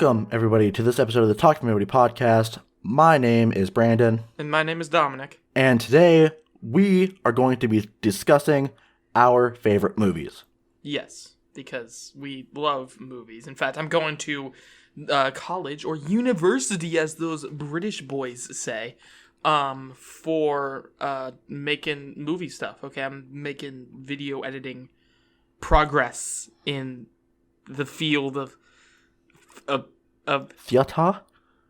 Welcome, everybody, to this episode of the Talking for Nobody podcast. My name is Brandon. And my name is Dominic. And today, we are going to be discussing our favorite movies. Yes, because we love movies. In fact, I'm going to college, or university, as those British boys say, for making movie stuff, okay? I'm making video editing progress in the field of theater?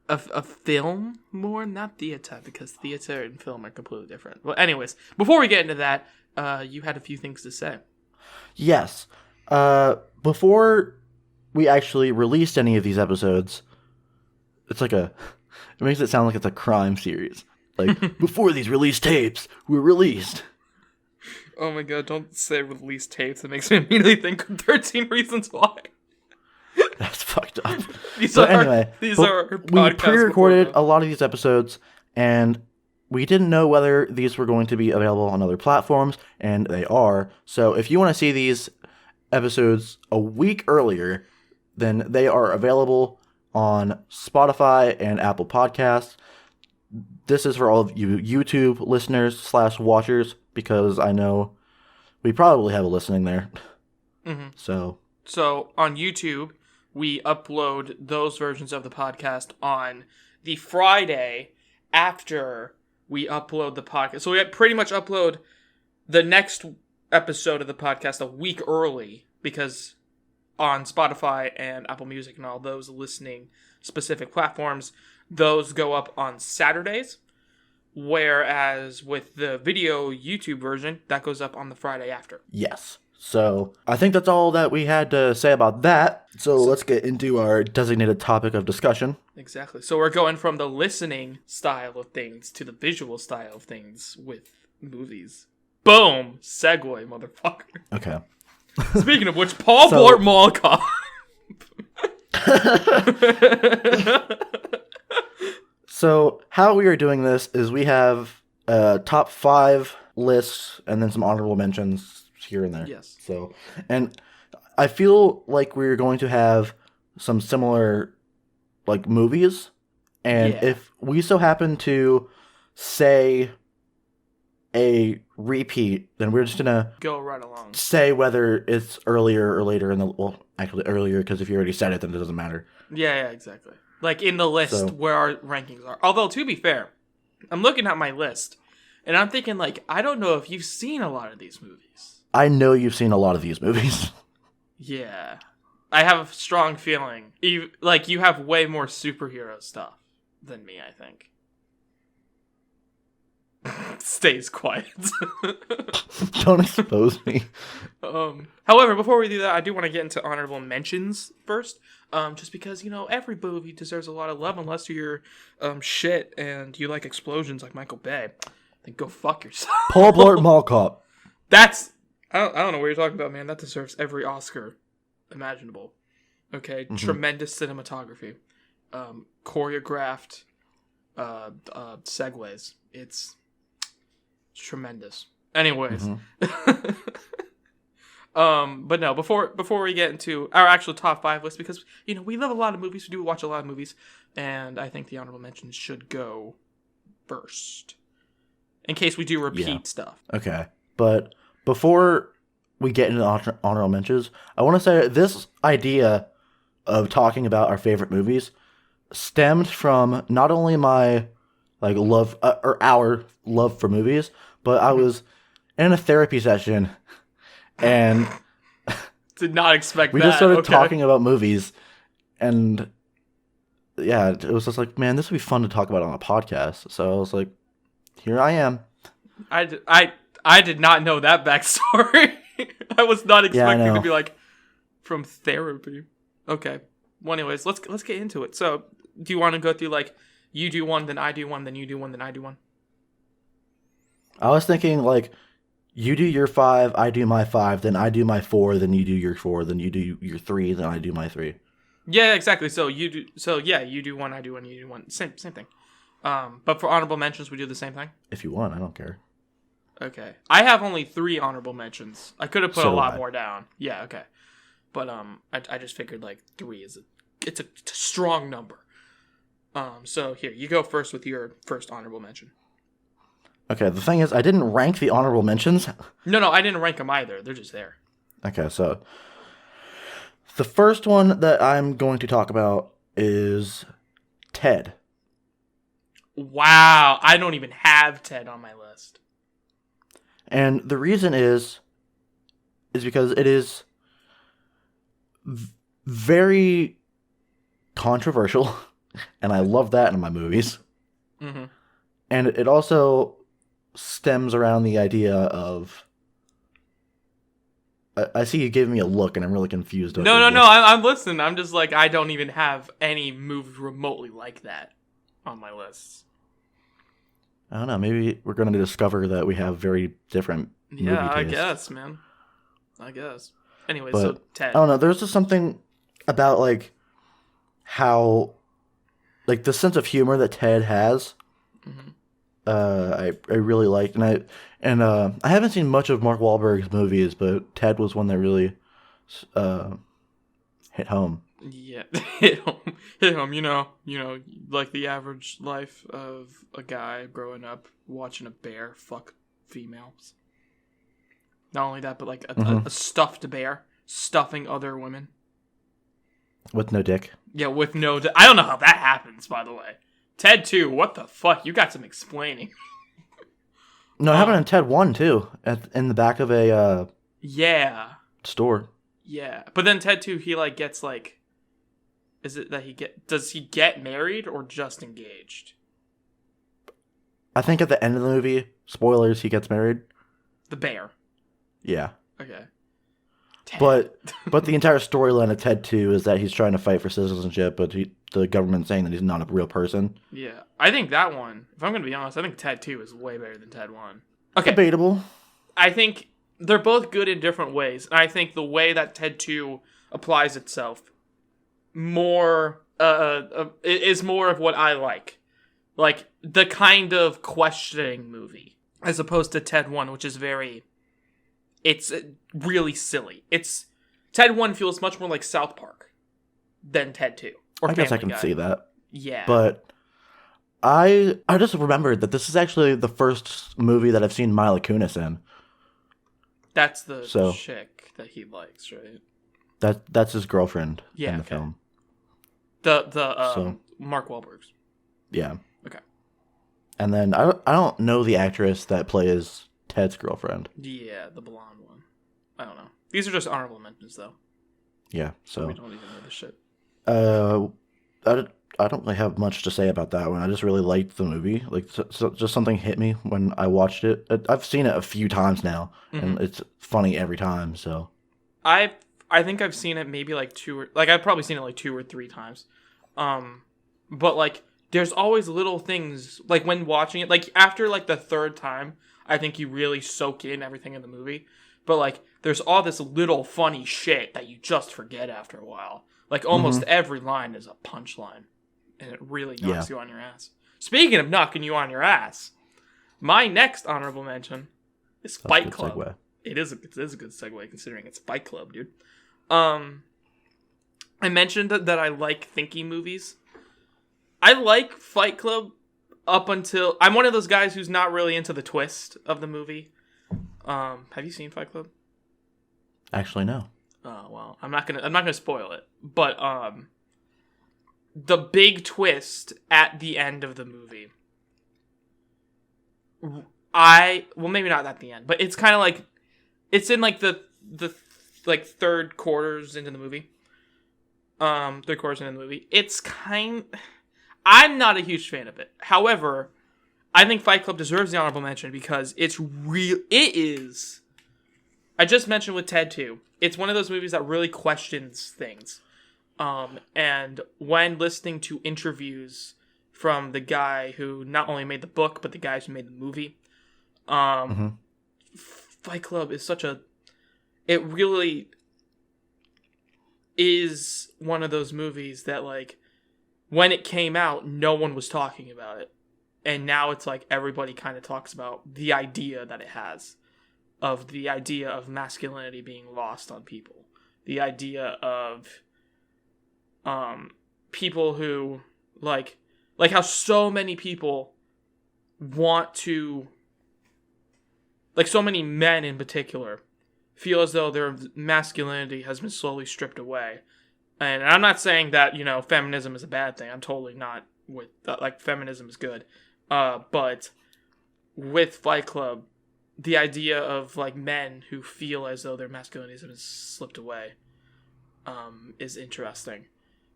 Of film more, not theater, because theater and film are completely different. Well, anyways, before we get into that, you had a few things to say. Yes. Before we actually released any of these episodes, it makes it sound like it's a crime series. Like, before these released tapes were released. Oh my god, don't say release tapes. It makes me immediately think of 13 Reasons Why. That's fucked up. These are our we pre-recorded a lot of these episodes, and we didn't know whether these were going to be available on other platforms, and they are. So if you want to see these episodes a week earlier, then they are available on Spotify and Apple Podcasts. This is for all of you YouTube listeners / watchers, because I know we probably have a listening there. Mm-hmm. So on YouTube, we upload those versions of the podcast on the Friday after we upload the podcast. So we pretty much upload the next episode of the podcast a week early, because on Spotify and Apple Music and all those listening specific platforms, those go up on Saturdays. Whereas with the video YouTube version, that goes up on the Friday after. Yes. So I think that's all that we had to say about that. So let's get into our designated topic of discussion. Exactly. So we're going from the listening style of things to the visual style of things with movies. Boom! Segue, motherfucker. Okay. Speaking of which, Paul Blart Mall Cop. So how we are doing this is we have top 5 lists and then some honorable mentions here and there. Yes. So, and I feel like we're going to have some similar movies, and if we so happen to say a repeat, then we're just gonna go right along. Say whether it's earlier or later actually earlier, because if you already said it, then it doesn't matter. Yeah, exactly. Like in the list where our rankings are. Although, to be fair, I'm looking at my list, and I'm thinking, I don't know if you've seen a lot of these movies. I know you've seen a lot of these movies. Yeah. I have a strong feeling. You have way more superhero stuff than me, I think. Stays quiet. Don't expose me. However, before we do that, I do want to get into honorable mentions first. Just because, every movie deserves a lot of love, unless you're shit and you like explosions like Michael Bay. Then go fuck yourself. Paul Blart Mall Cop. That's... I don't know what you're talking about, man. That deserves every Oscar imaginable. Okay? Mm-hmm. Tremendous cinematography. Choreographed segues. It's tremendous. Anyways. Mm-hmm. But no, before we get into our actual top 5 list, because, we love a lot of movies. We do watch a lot of movies. And I think the honorable mentions should go first. In case we do repeat stuff. Okay. But before we get into the honorable mentions, I want to say this idea of talking about our favorite movies stemmed from not only my love or our love for movies, but I was in a therapy session and did not expect we just started talking about movies, and it was just man, this would be fun to talk about on a podcast. So I was like, here I am. I did not know that backstory. I was not expecting to be from therapy. Okay. Well, anyways, let's get into it. So, do you want to go through you do one, then I do one, then you do one, then I do one? I was thinking you do your 5, I do my 5, then I do my 4, then you do your 4, then you do your 3, then I do my 3. Yeah, exactly. So you do one, I do one, you do one. Same thing. But for honorable mentions, we do the same thing? If you want, I don't care. Okay. I have only 3 honorable mentions. I could have put a lot more down. Yeah, okay. But I just figured 3 is it's a strong number. So here, you go first with your first honorable mention. Okay, the thing is, I didn't rank the honorable mentions. No, I didn't rank them either. They're just there. Okay, so the first one that I'm going to talk about is Ted. Wow, I don't even have Ted on my list. And the reason is because it is very controversial, and I love that in my movies. Mm-hmm. And it also stems around the idea of... I see you giving me a look, and I'm really confused. No, I'm listening. I'm just like, I don't even have any movie remotely like that on my list. I don't know. Maybe we're going to discover that we have very different movie tastes. Yeah, I guess, man. I guess. Anyway, But, so Ted. I don't know. There's just something about, like, how... Like, the sense of humor that Ted has... Mm-hmm. I really liked, and I haven't seen much of Mark Wahlberg's movies, but Ted was one that really hit home. Yeah, hit home. You know, like the average life of a guy growing up watching a bear fuck females. Not only that, but like a stuffed bear stuffing other women with no dick. Yeah, with no. I don't know how that happens, by the way. Ted 2, what the fuck? You got some explaining. No, it happened in Ted 1, too. In the back of a store. Yeah. But then Ted 2, he, like, gets, like... Is it that does he get married or just engaged? I think at the end of the movie, spoilers, he gets married. The bear. Yeah. Okay. But the entire storyline of Ted 2 is that he's trying to fight for citizenship, but the government's saying that he's not a real person. Yeah. I think that one, if I'm going to be honest, I think Ted 2 is way better than Ted 1. Okay. Debatable. I think they're both good in different ways. And I think the way that Ted 2 applies itself more is more of what I like. Like, the kind of questioning movie. As opposed to Ted 1, which is very... It's really silly. Ted 1 feels much more like South Park than Ted 2. Or I guess I Family can Guy. see that. Yeah. But I just remembered that this is actually the first movie that I've seen Mila Kunis in. That's the chick that he likes, right? That's his girlfriend in the film. The Mark Wahlberg's. Yeah. Okay. And then I don't know the actress that plays Ted's girlfriend. Yeah, the blonde one. I don't know. These are just honorable mentions, though. Yeah, so we don't even know this shit. I don't really have much to say about that one. I just really liked the movie. Like, so just something hit me when I watched it. I've seen it a few times now, and it's funny every time. So I think I've seen it maybe like I've probably seen it like 2 or 3 times. But like there's always little things like when watching it. Like after like the 3rd time, I think you really soak in everything in the movie. But like there's all this little funny shit that you just forget after a while. Like almost every line is a punchline. And it really knocks you on your ass. Speaking of knocking you on your ass, my next honorable mention is Fight Club. Segue. It is a good segue considering it's Fight Club, dude. I mentioned that I like thinking movies. I like Fight Club up until... I'm one of those guys who's not really into the twist of the movie. Have you seen Fight Club? Actually, no. Oh, well, I'm not gonna spoil it. But, the big twist at the end of the movie. Well, maybe not at the end, but it's kind of like... It's in, like, the third quarters into the movie. 3 quarters into the movie. It's I'm not a huge fan of it. However, I think Fight Club deserves the honorable mention because it is... I just mentioned with Ted 2. It's one of those movies that really questions things. And when listening to interviews from the guy who not only made the book, but the guys who made the movie, Fight Club is it really is one of those movies that, like, when it came out, no one was talking about it. And now it's like everybody kind of talks about the idea that it has. Of the idea of masculinity being lost on people. The idea of people who like how so many people want to, like so many men in particular, feel as though their masculinity has been slowly stripped away. And I'm not saying that, feminism is a bad thing. I'm totally not with that. Like, feminism is good. But with Fight Club, the idea of, like, men who feel as though their masculinity has been slipped away is interesting.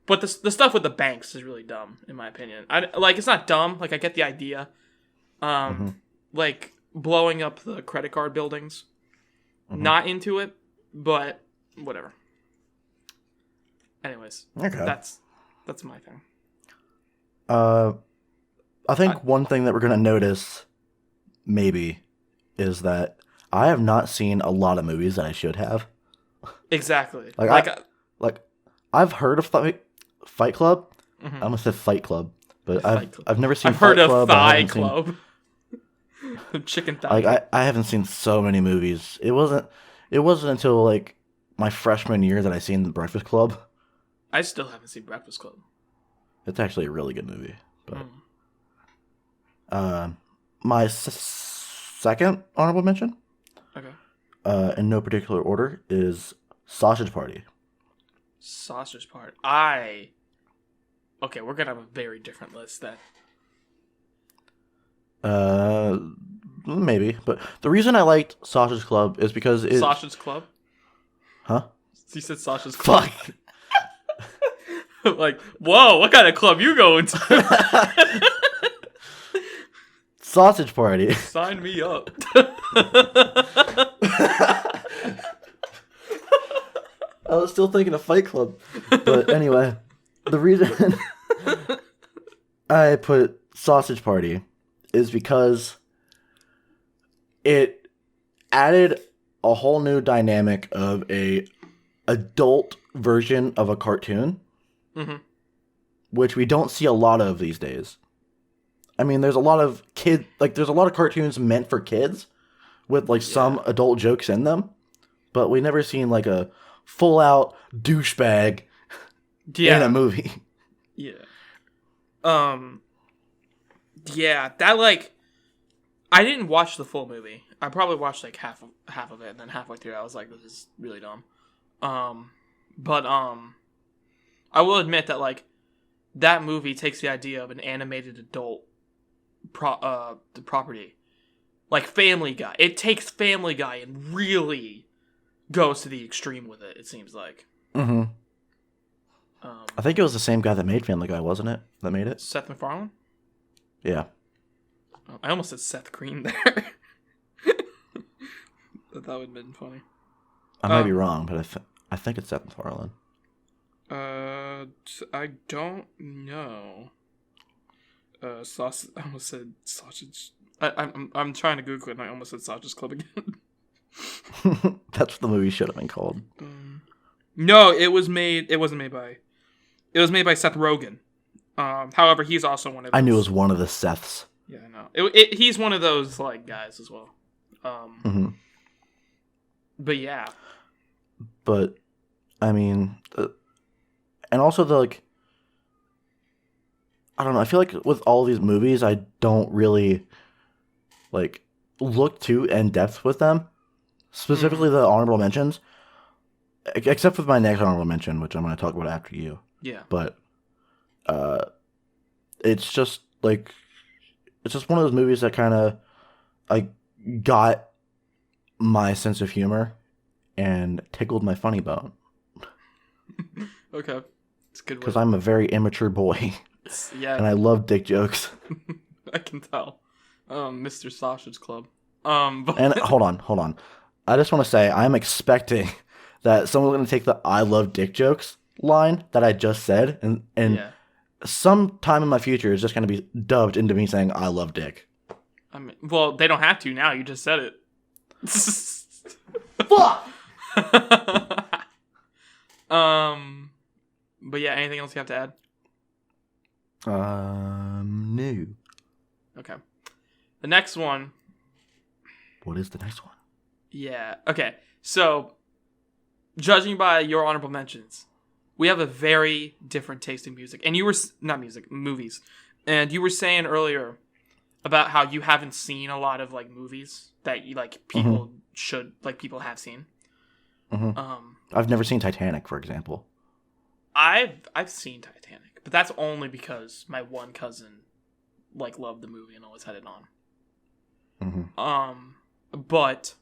But the stuff with the banks is really dumb, in my opinion. It's not dumb. Like, I get the idea. Like, blowing up the credit card buildings. Not into it, but whatever. Anyways, okay. That's my thing. I think one thing that we're gonna notice, maybe, is that I have not seen a lot of movies that I should have. Exactly. I've heard of Fight Club. I almost said Fight Club, but I've never seen. I've heard Fight of Club, Thigh Club. Chicken thigh. Like I haven't seen so many movies. It wasn't until like my freshman year that I seen The Breakfast Club. I still haven't seen Breakfast Club. It's actually a really good movie. But my second honorable mention, okay, in no particular order, is Sausage Party. Sausage Party. Okay, we're gonna have a very different list then. Maybe, but the reason I liked Sausage Club is because it... Sausage Club? Huh? You said Sausage Club. Fuck. Like, whoa, what kind of club you going to? Sausage Party. Sign me up. I was still thinking of Fight Club. But anyway, the reason I put Sausage Party is because it added a whole new dynamic of a adult version of a cartoon, which we don't see a lot of these days. I mean, there's a lot of there's a lot of cartoons meant for kids with some adult jokes in them, but we never seen like a full out douchebag in a movie. Yeah. Yeah, that I didn't watch the full movie. I probably watched half of it, and then halfway through I was like, this is really dumb. But I will admit that that movie takes the idea of an animated adult property, like Family Guy. It takes Family Guy and really goes to the extreme with it. It seems like. I think it was the same guy that made Family Guy, wasn't it? That made it. Seth MacFarlane. Yeah. I almost said Seth Green there. That would have been funny. I might be wrong, but I think it's Seth MacFarlane. I don't know. Sausage. I almost said sausage. I'm trying to Google it, and I almost said Sausage Club again. That's what the movie should have been called. No, it was made. It wasn't made by. It was made by Seth Rogen. However, he's also one of those. I knew it was one of the Seths. Yeah, I know. He's one of those guys as well. But yeah. But I mean, and also I don't know. I feel like with all these movies, I don't really look too in depth with them. Specifically, the honorable mentions, except for my next honorable mention, which I'm going to talk about after you. Yeah. But it's just one of those movies that kind of got my sense of humor and tickled my funny bone. Okay, it's good. Because I'm a very immature boy. Yeah. And I love dick jokes. I can tell. Mr. Sausage Club. And hold on. I just want to say I'm expecting that someone's going to take the "I love dick jokes" line that I just said, and sometime in my future is just going to be dubbed into me saying "I love dick." I mean, well, they don't have to now. You just said it. Fuck. But yeah, anything else you have to add? No. Okay. The next one. What is the next one? Yeah. Okay. So, judging by your honorable mentions, we have a very different taste in music. And you were... Not music, movies. And you were saying earlier about how you haven't seen a lot of, like, movies that, you like, people should... Like, people have seen. Mm-hmm. I've never seen Titanic, for example. I've seen Titanic, but that's only because my one cousin, like, loved the movie and always had it on. But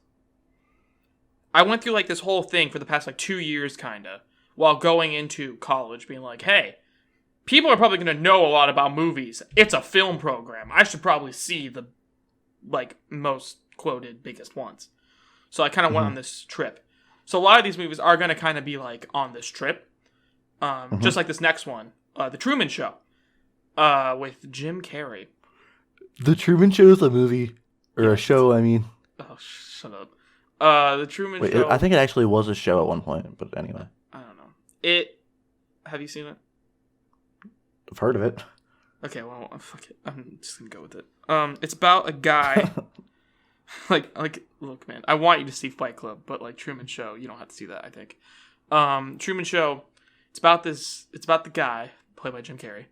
I went through, like, this whole thing for the past, like, 2 years, kinda, while going into college, being like, hey, people are probably gonna know a lot about movies. It's a film program. I should probably see the, like, most quoted, biggest ones. So I kind of went on this trip. So a lot of these movies are gonna kind of be, like, on this trip. Just like this next one, The Truman Show, with Jim Carrey. The Truman Show is a movie, or a show, I mean. Oh, shut up. The Truman Show. I think it actually was a show at one point, but anyway. I don't know. Have you seen it? I've heard of it. Okay, well, fuck it. I'm just gonna go with it. It's about a guy. like, look, man, I want you to see Fight Club, but, like, Truman Show, you don't have to see that, I think. Truman Show, it's about the guy, played by Jim Carrey,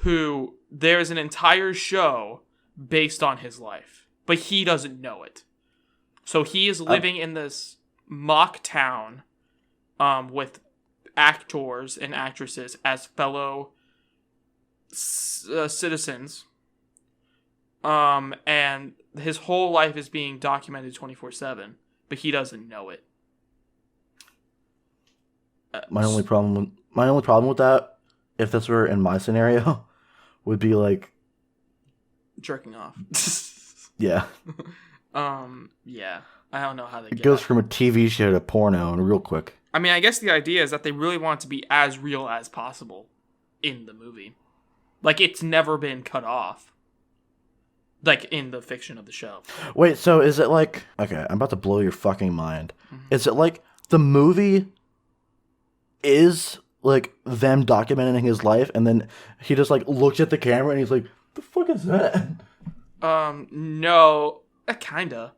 who there's an entire show based on his life, but he doesn't know it. So he is living in this mock town with actors and actresses as fellow citizens. And his whole life is being documented 24/7, but he doesn't know it. My only problem with that, if this were in my scenario, would be like jerking off. Yeah. Yeah. I don't know how they it goes from a TV show to porno and real quick. I mean, I guess the idea is that they really want it to be as real as possible in the movie. Like, it's never been cut off. Like, in the fiction of the show. Wait, so is it like... Okay, I'm about to blow your fucking mind. Is it like the movie is, like, them documenting his life, and then he just, like, looks at the camera and he's like, the fuck is that? No. Kinda.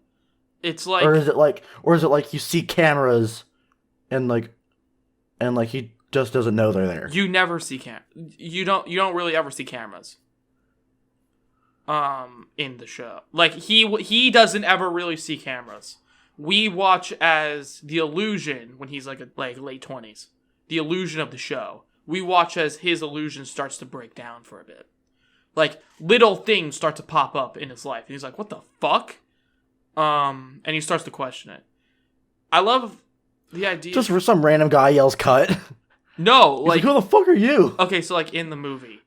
It's like... Or is it like you see cameras and he just doesn't know they're there? You never see You don't really ever see cameras. In the show. Like, he doesn't ever really see cameras. We watch as the illusion when he's like late 20s. The illusion of the show. We watch as his illusion starts to break down for a bit. Like, little things start to pop up in his life. And he's like, what the fuck? And he starts to question it. I love the idea... Just for some random guy yells cut. No, like... Who the fuck are you? Okay, so, like, in the movie.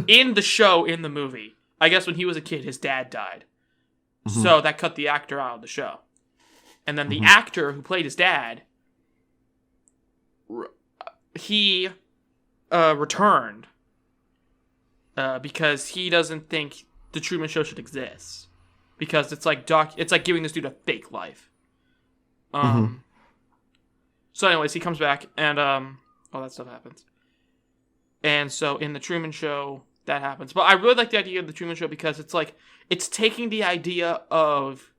In the movie. I guess when he was a kid, his dad died. Mm-hmm. So that cut the actor out of the show. And then the actor who played his dad... He returned. Because he doesn't think the Truman Show should exist. Because it's like giving this dude a fake life. So anyways, he comes back and all that stuff happens. And so in the Truman Show, that happens. But I really like the idea of the Truman Show because it's like it's taking the idea of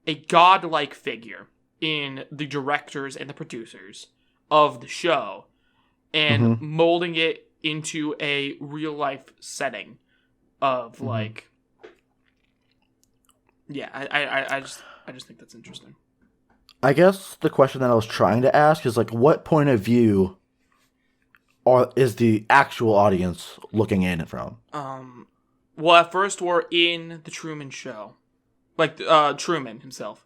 a godlike figure in the directors and the producers of the show and molding it into a real life setting of like I just think that's interesting. I guess the question that I was trying to ask is like, what point of view is the actual audience looking in it from? Well, at first we're in the Truman Show, like Truman himself,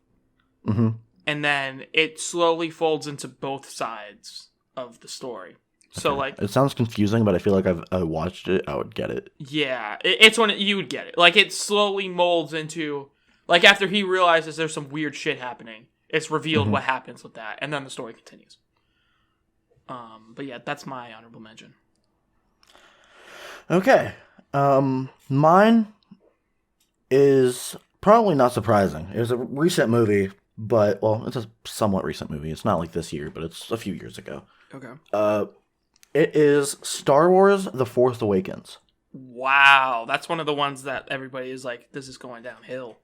and then it slowly folds into both sides of the story. So like, it sounds confusing, but I feel like I watched it, I would get it. Yeah, it's when you would get it. Like it slowly molds into like after he realizes there's some weird shit happening, it's revealed what happens with that, and then the story continues. But yeah, that's my honorable mention. Okay. Mine is probably not surprising. It was a recent movie, but, well, it's a somewhat recent movie. It's not like this year, but it's a few years ago. Okay. It is Star Wars The Force Awakens. Wow. That's one of the ones that everybody is like, this is going downhill,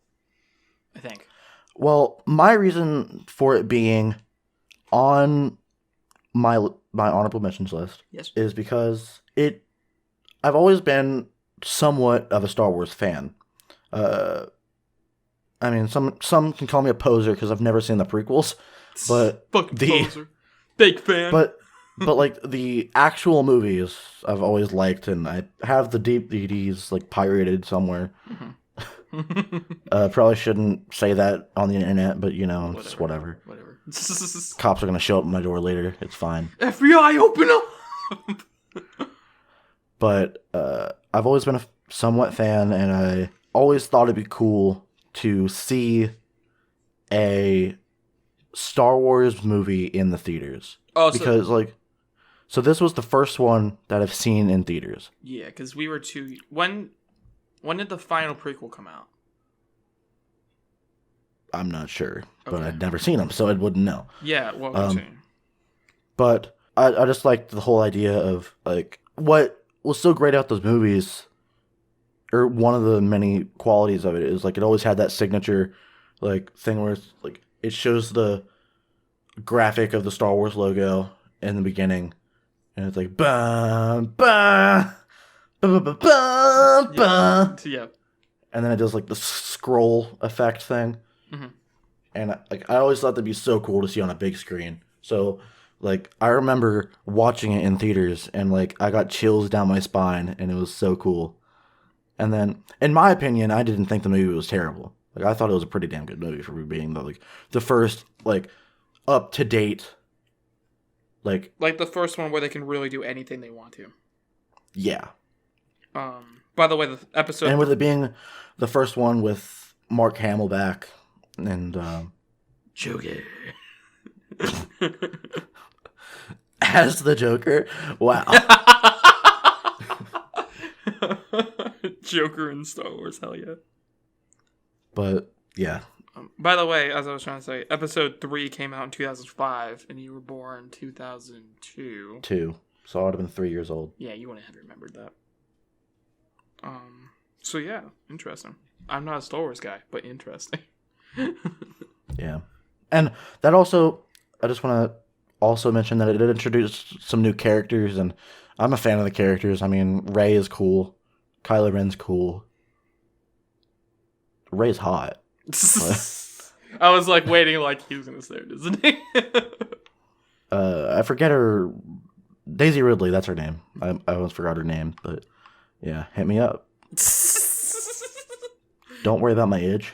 I think. Well, my reason for it being on my my honorable mentions list Yes. is because I've always been somewhat of a Star Wars fan. I mean, some can call me a poser because I've never seen the prequels, but Fucking poser. Fake fan. but like the actual movies, I've always liked, and I have the DVDs like pirated somewhere. Mm-hmm. Probably shouldn't say that on the internet, but it's whatever. Whatever. Cops are gonna show up at my door later. It's fine. FBI, open up! But I've always been a somewhat fan, and I always thought it'd be cool to see a Star Wars movie in the theaters. Oh, because so this was the first one that I've seen in theaters. Yeah, because we were too. When did the final prequel come out? I'm not sure, but Okay. I'd never seen them, so I wouldn't know. Yeah, what was it? But I just liked the whole idea of like what was so great about those movies, or one of the many qualities of it is like it always had that signature like thing where it's like it shows the graphic of the Star Wars logo in the beginning, and it's like ba ba ba ba ba ba ba, Yeah. and then it does like the scroll effect thing. Mm-hmm. And I always thought that'd be so cool to see on a big screen. So like I remember watching it in theaters, and like I got chills down my spine, and it was so cool. And then, in my opinion, I didn't think the movie was terrible. Like I thought it was a pretty damn good movie for being the first like up to date. Like the first one where they can really do anything they want to. Yeah. By the way, the episode, and with it being the first one with Mark Hamill back. And Joker. As the Joker? Wow. Joker in Star Wars, hell yeah. But, yeah. By the way, as I was trying to say, episode 3 came out in 2005, and you were born in 2002. 2. So I would have been 3 years old. Yeah, you wouldn't have remembered that. So yeah, interesting. I'm not a Star Wars guy, but interesting. Yeah. And that also, I just want to also mention that it introduced some new characters, and I'm a fan of the characters. I mean, Rey is cool. Kylo Ren's cool. Rey's hot. I was like waiting like he was going to say it, isn't he? I forget her. Daisy Ridley, that's her name. I almost forgot her name, but yeah, hit me up. Don't worry about my age.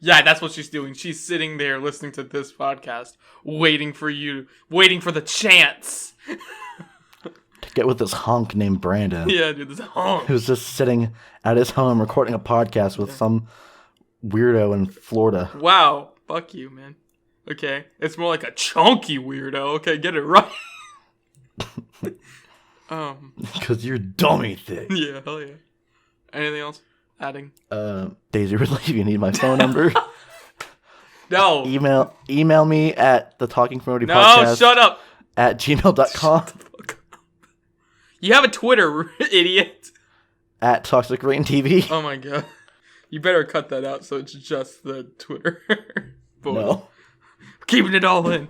Yeah, that's what she's doing. She's sitting there listening to this podcast, waiting for the chance. To get with this hunk named Brandon. Yeah, dude, this hunk. Who's just sitting at his home recording a podcast with some weirdo in Florida. Wow, fuck you, man. Okay, it's more like a chunky weirdo. Okay, get it right. Because you're dummy thick. Yeah, hell yeah. Anything else? Adding? Daisy Ridley, if you need my phone number. No. Email me at the TalkingForNobodyPodcast. No, shut up. At gmail.com. You have a Twitter, idiot. At Toxic Rain TV. Oh my god. You better cut that out so it's just the Twitter. No. Keeping it all in.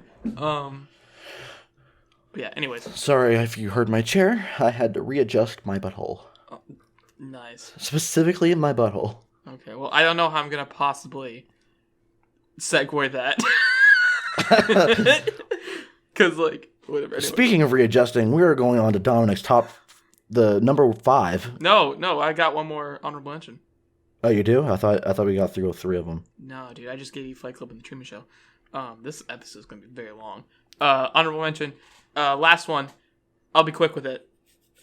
Yeah, anyways. Sorry if you heard my chair. I had to readjust my butthole. Oh, nice. Specifically in my butthole. Okay, well, I don't know how I'm going to possibly segue that. Because, like, whatever. Anyway. Speaking of readjusting, we are going on to Dominic's the number 5. No, I got one more honorable mention. Oh, you do? I thought we got through all 3 of them. No, dude, I just gave you Fight Club and the Truman Show. This episode is going to be very long. Honorable mention. Last one. I'll be quick with it.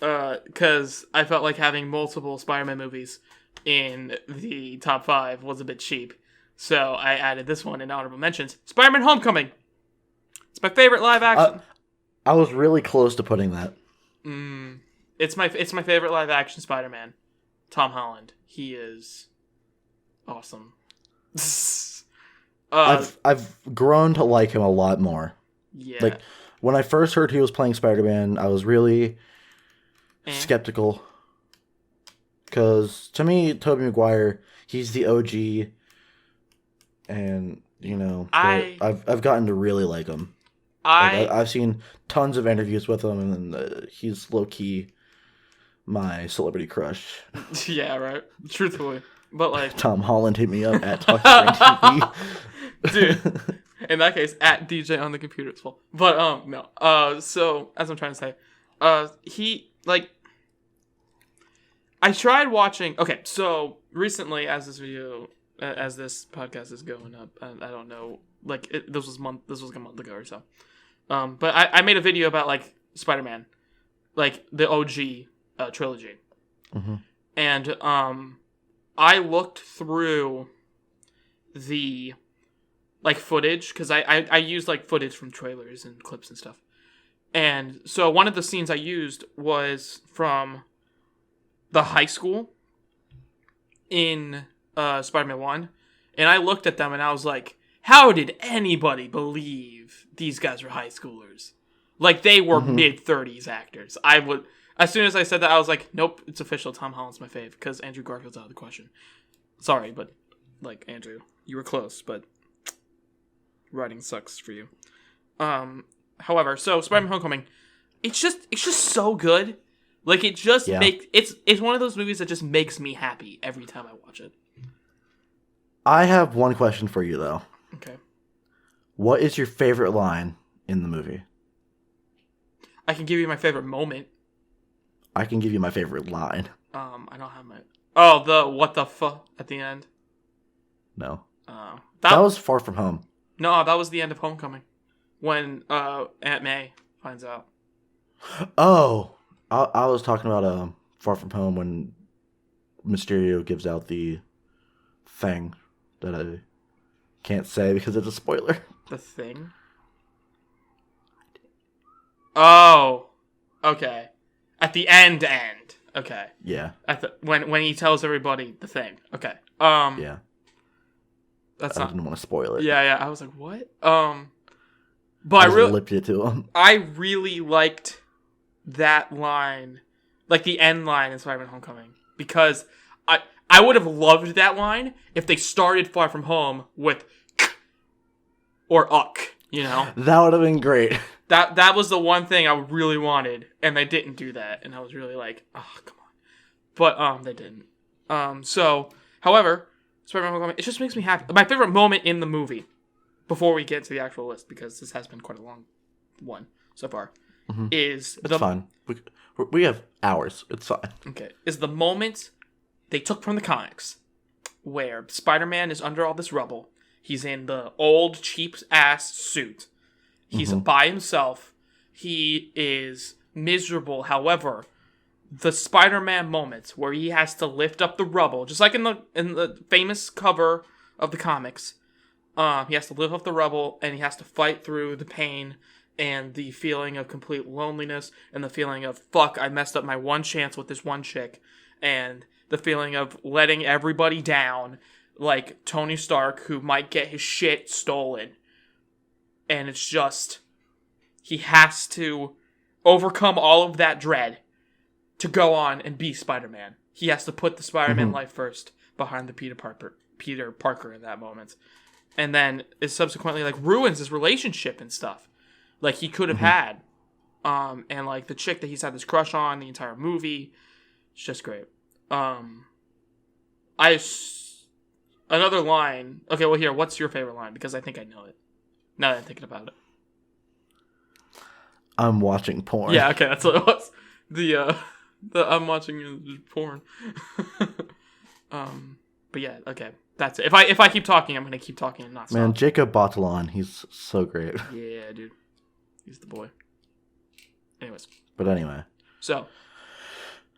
Because I felt like having multiple Spider-Man movies in the top 5 was a bit cheap. So I added this one in honorable mentions. Spider-Man Homecoming. It's my favorite live action. I was really close to putting that. It's my favorite live action Spider-Man. Tom Holland. He is awesome. I've grown to like him a lot more. Yeah. Like when I first heard he was playing Spider-Man, I was really skeptical. Because to me, Tobey Maguire, he's the OG, and I've gotten to really like him. I've seen tons of interviews with him, and he's low key my celebrity crush. Yeah, right. Truthfully, but like Tom Holland hit me up at TalkingForNobodyPodcast. Dude. In that case, at DJ on the computer as well. But no. So as I'm trying to say, he like. I tried watching. Okay, so recently, as this podcast is going up, I don't know. Like this was like a month ago or so. But I made a video about like Spider-Man, like the OG trilogy, and I looked through the like footage because I used like footage from trailers and clips and stuff, and so one of the scenes I used was from the high school in Spider-Man 1, and I looked at them and I was like, how did anybody believe these guys were high schoolers? Like, they were mid-30s actors. As soon as I said that, I was like, nope, it's official, Tom Holland's my fave, because Andrew Garfield's out of the question. Sorry, but, like, Andrew, you were close, but writing sucks for you. However, so, Spider-Man Homecoming, it's just so good. Like, it just makes... It's one of those movies that just makes me happy every time I watch it. I have one question for you, though. Okay. What is your favorite line in the movie? I can give you my favorite moment. I can give you my favorite line. I don't have my... Oh, the what the fuck at the end? No. That was Far From Home. No, that was the end of Homecoming. When Aunt May finds out. Oh. I was talking about Far From Home when Mysterio gives out the thing that I can't say because it's a spoiler. The thing? Oh. Okay. At the end. Okay. Yeah. When he tells everybody the thing. Okay. Yeah. I didn't want to spoil it. Yeah. I was like, what? But I really lipped it to him. I really liked that line, like the end line in Spider-Man Homecoming, because I would have loved that line if they started Far From Home with k or uck, you know? That would have been great. That was the one thing I really wanted, and they didn't do that, and I was really like, oh, come on. But they didn't. So, however, Spider-Man Homecoming, it just makes me happy. My favorite moment in the movie, before we get to the actual list, because this has been quite a long one so far, is... It's fine. We have hours. It's fine. Okay. Is the moment they took from the comics where Spider-Man is under all this rubble. He's in the old, cheap-ass suit. He's by himself. He is miserable. However, the Spider-Man moment where he has to lift up the rubble, just like in the famous cover of the comics, he has to lift up the rubble and he has to fight through the pain and the feeling of complete loneliness and the feeling of, fuck, I messed up my one chance with this one chick, and the feeling of letting everybody down, like Tony Stark, who might get his shit stolen. And it's just, he has to overcome all of that dread to go on and be Spider-Man. He has to put the Spider-Man life first behind the Peter Parker in that moment. And then it subsequently like ruins his relationship and stuff. Like he could have had. And like the chick that he's had this crush on the entire movie. It's just great. Another line. Okay, well here, what's your favorite line? Because I think I know it. Now that I'm thinking about it. I'm watching porn. Yeah, okay, that's what it was. The I'm watching porn. But yeah, okay. That's it. If I keep talking, I'm gonna keep talking and not stop. Man, Jacob Batalon, he's so great. Yeah, dude. He's the boy. Anyways. But anyway. So,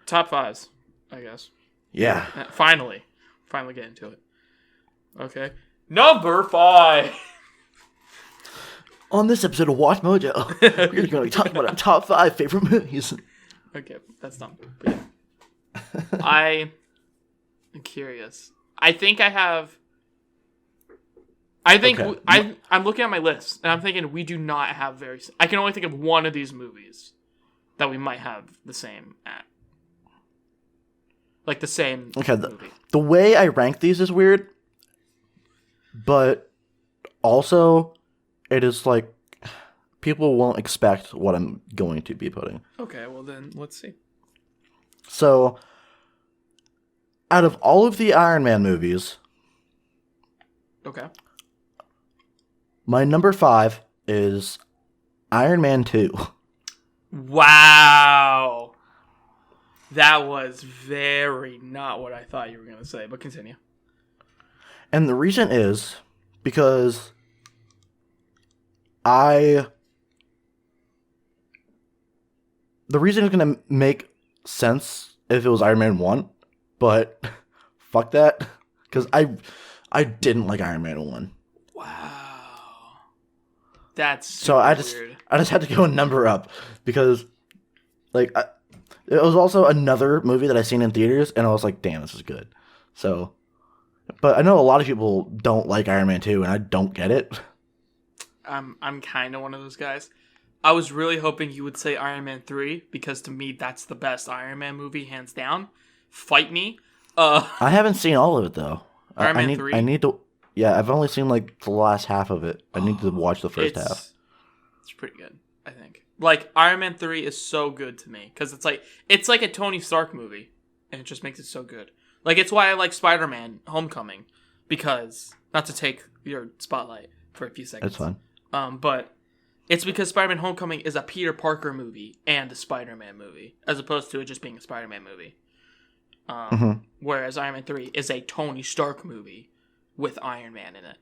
top fives, I guess. Yeah. Finally get into it. Okay. Number 5. On this episode of Watch Mojo, we're going to be talking about our top 5 favorite movies. Okay, that's dumb. But yeah. I am curious. I think I have... Okay. I'm looking at my list, and I'm thinking we do not have very... I can only think of one of these movies that we might have the same at. Like the same movie. The way I rank these is weird, but also... It is like people won't expect what I'm going to be putting. Okay, well then, let's see. So, out of all of the Iron Man movies, Okay. my number 5 is Iron Man 2. Wow. That was very not what I thought you were going to say, but continue. And the reason is because the reason it's going to make sense if it was Iron Man 1, but fuck that, because I didn't like Iron Man 1. Wow. That's so weird. I just had to go a number up because like it was also another movie that I seen in theaters and I was like, damn, this is good. So, but I know a lot of people don't like Iron Man 2 and I don't get it. I'm kind of one of those guys. I was really hoping you would say Iron Man 3 because to me that's the best Iron Man movie hands down. Fight me. I haven't seen all of it though. Iron Man 3. I need to. Yeah, I've only seen like the last half of it. I need to watch the first half. It's pretty good, I think. Like Iron Man 3 is so good to me because it's like a Tony Stark movie, and it just makes it so good. Like it's why I like Spider-Man: Homecoming, because not to take your spotlight for a few seconds. It's fun. But it's because Spider-Man: Homecoming is a Peter Parker movie and a Spider-Man movie, as opposed to it just being a Spider-Man movie. Whereas Iron Man 3 is a Tony Stark movie with Iron Man in it.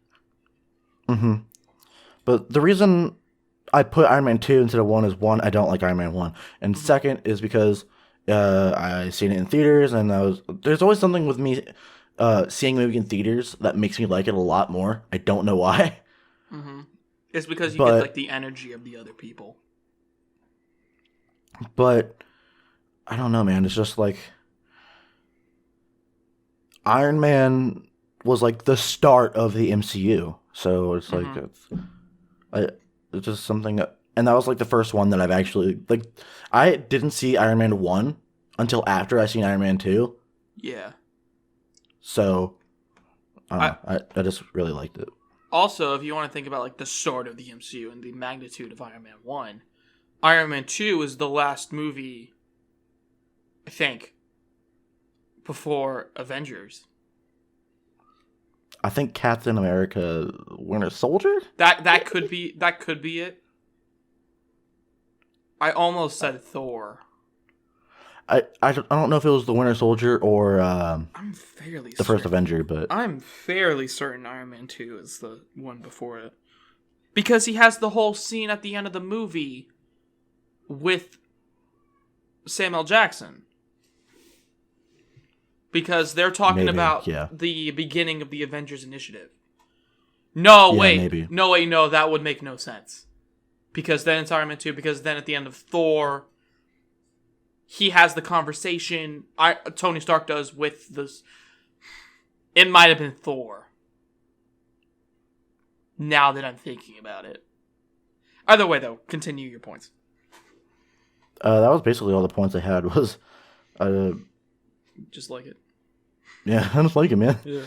But the reason I put Iron Man 2 instead of 1 is, one, I don't like Iron Man 1. And second is because I seen it in theaters, and there's always something with me seeing a movie in theaters that makes me like it a lot more. I don't know why. It's because you get like the energy of the other people. But I don't know, man. It's just like Iron Man was like the start of the MCU, so it's like it's just something and that was like the first one that I've actually like. I didn't see Iron Man 1 until after I seen Iron Man 2. Yeah. So I just really liked it. Also, if you want to think about like the start of the MCU and the magnitude of Iron Man 1, Iron Man 2 is the last movie, I think, before Avengers. I think Captain America Winter Soldier? That could be it. I almost said Thor. I don't know if it was the Winter Soldier or I'm fairly the first Avenger, but I'm fairly certain Iron Man 2 is the one before it. Because he has the whole scene at the end of the movie with Samuel Jackson. Because they're talking about the beginning of the Avengers Initiative. No, that would make no sense. Because then it's Iron Man 2, because then at the end of Thor, he has the conversation Tony Stark does with this. It might have been Thor. Now that I'm thinking about it. Either way, though, continue your points. That was basically all the points I had was... just like it. Yeah, I just like it, man. Yeah.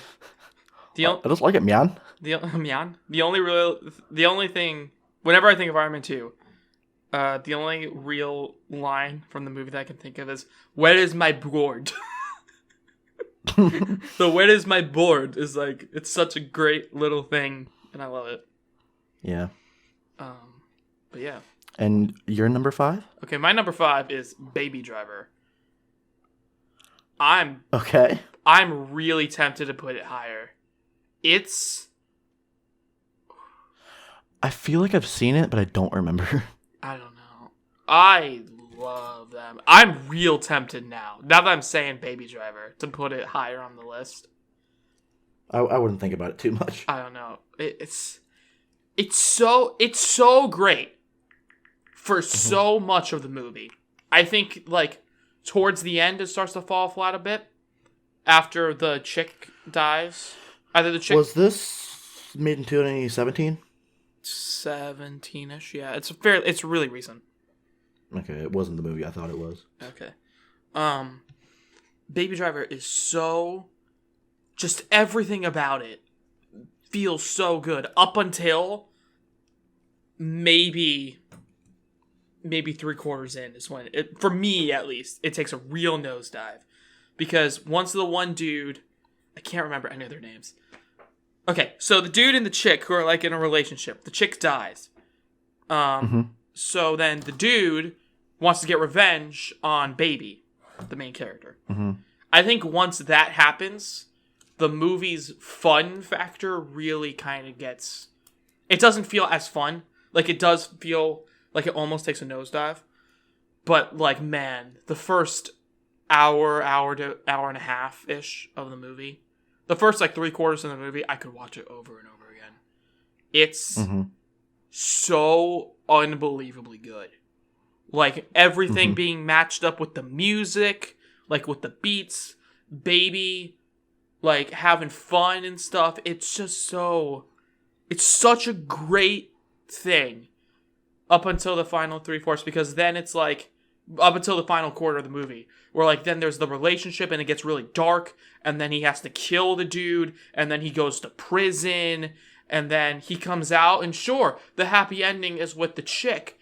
I just like it, man. The only thing... Whenever I think of Iron Man 2... the only real line from the movie that I can think of is, "Where is my board?" The "Where is my board?" is like, it's such a great little thing, and I love it. Yeah. But yeah. And your number 5? Okay, my number 5 is Baby Driver. I'm really tempted to put it higher. I feel like I've seen it, but I don't remember. I don't know. I love them. I'm real tempted now that I'm saying Baby Driver, to put it higher on the list. I wouldn't think about it too much. I don't know. It's so great for so much of the movie. I think like towards the end it starts to fall flat a bit after the chick dies. Was this made in 2017? 17ish, yeah. It's really recent. Okay, it wasn't the movie I thought it was. Okay. Baby Driver is so... just everything about it feels so good. Up until maybe maybe 3/4 in is when it, for me at least, it takes a real nosedive. Because once the one dude, I can't remember any of their names. Okay, so the dude and the chick who are like in a relationship, the chick dies. So then the dude wants to get revenge on Baby, the main character. I think once that happens, the movie's fun factor really kind of gets... It doesn't feel as fun. Like, it does feel like it almost takes a nosedive. But, like, man, the first hour to hour and a half-ish of the movie, the first, like, 3/4 of the movie, I could watch it over and over again. It's so unbelievably good. Like, everything being matched up with the music, like, with the beats, Baby, like, having fun and stuff. It's just so... It's such a great thing up until the final 3/4, because then it's, like, up until the final quarter of the movie, where, like, then there's the relationship, and it gets really dark, and then he has to kill the dude, and then he goes to prison, and then he comes out, and sure, the happy ending is with the chick,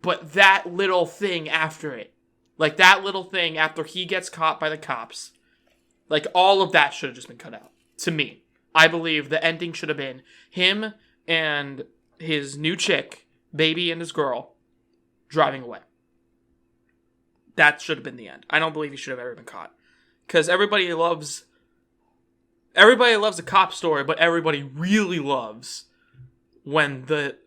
but that little thing after it, like, that little thing after he gets caught by the cops, like, all of that should have just been cut out. To me, I believe the ending should have been him and his new chick, Baby and his girl, driving away. That should have been the end. I don't believe he should have ever been caught. Because everybody loves a cop story, but everybody really loves when the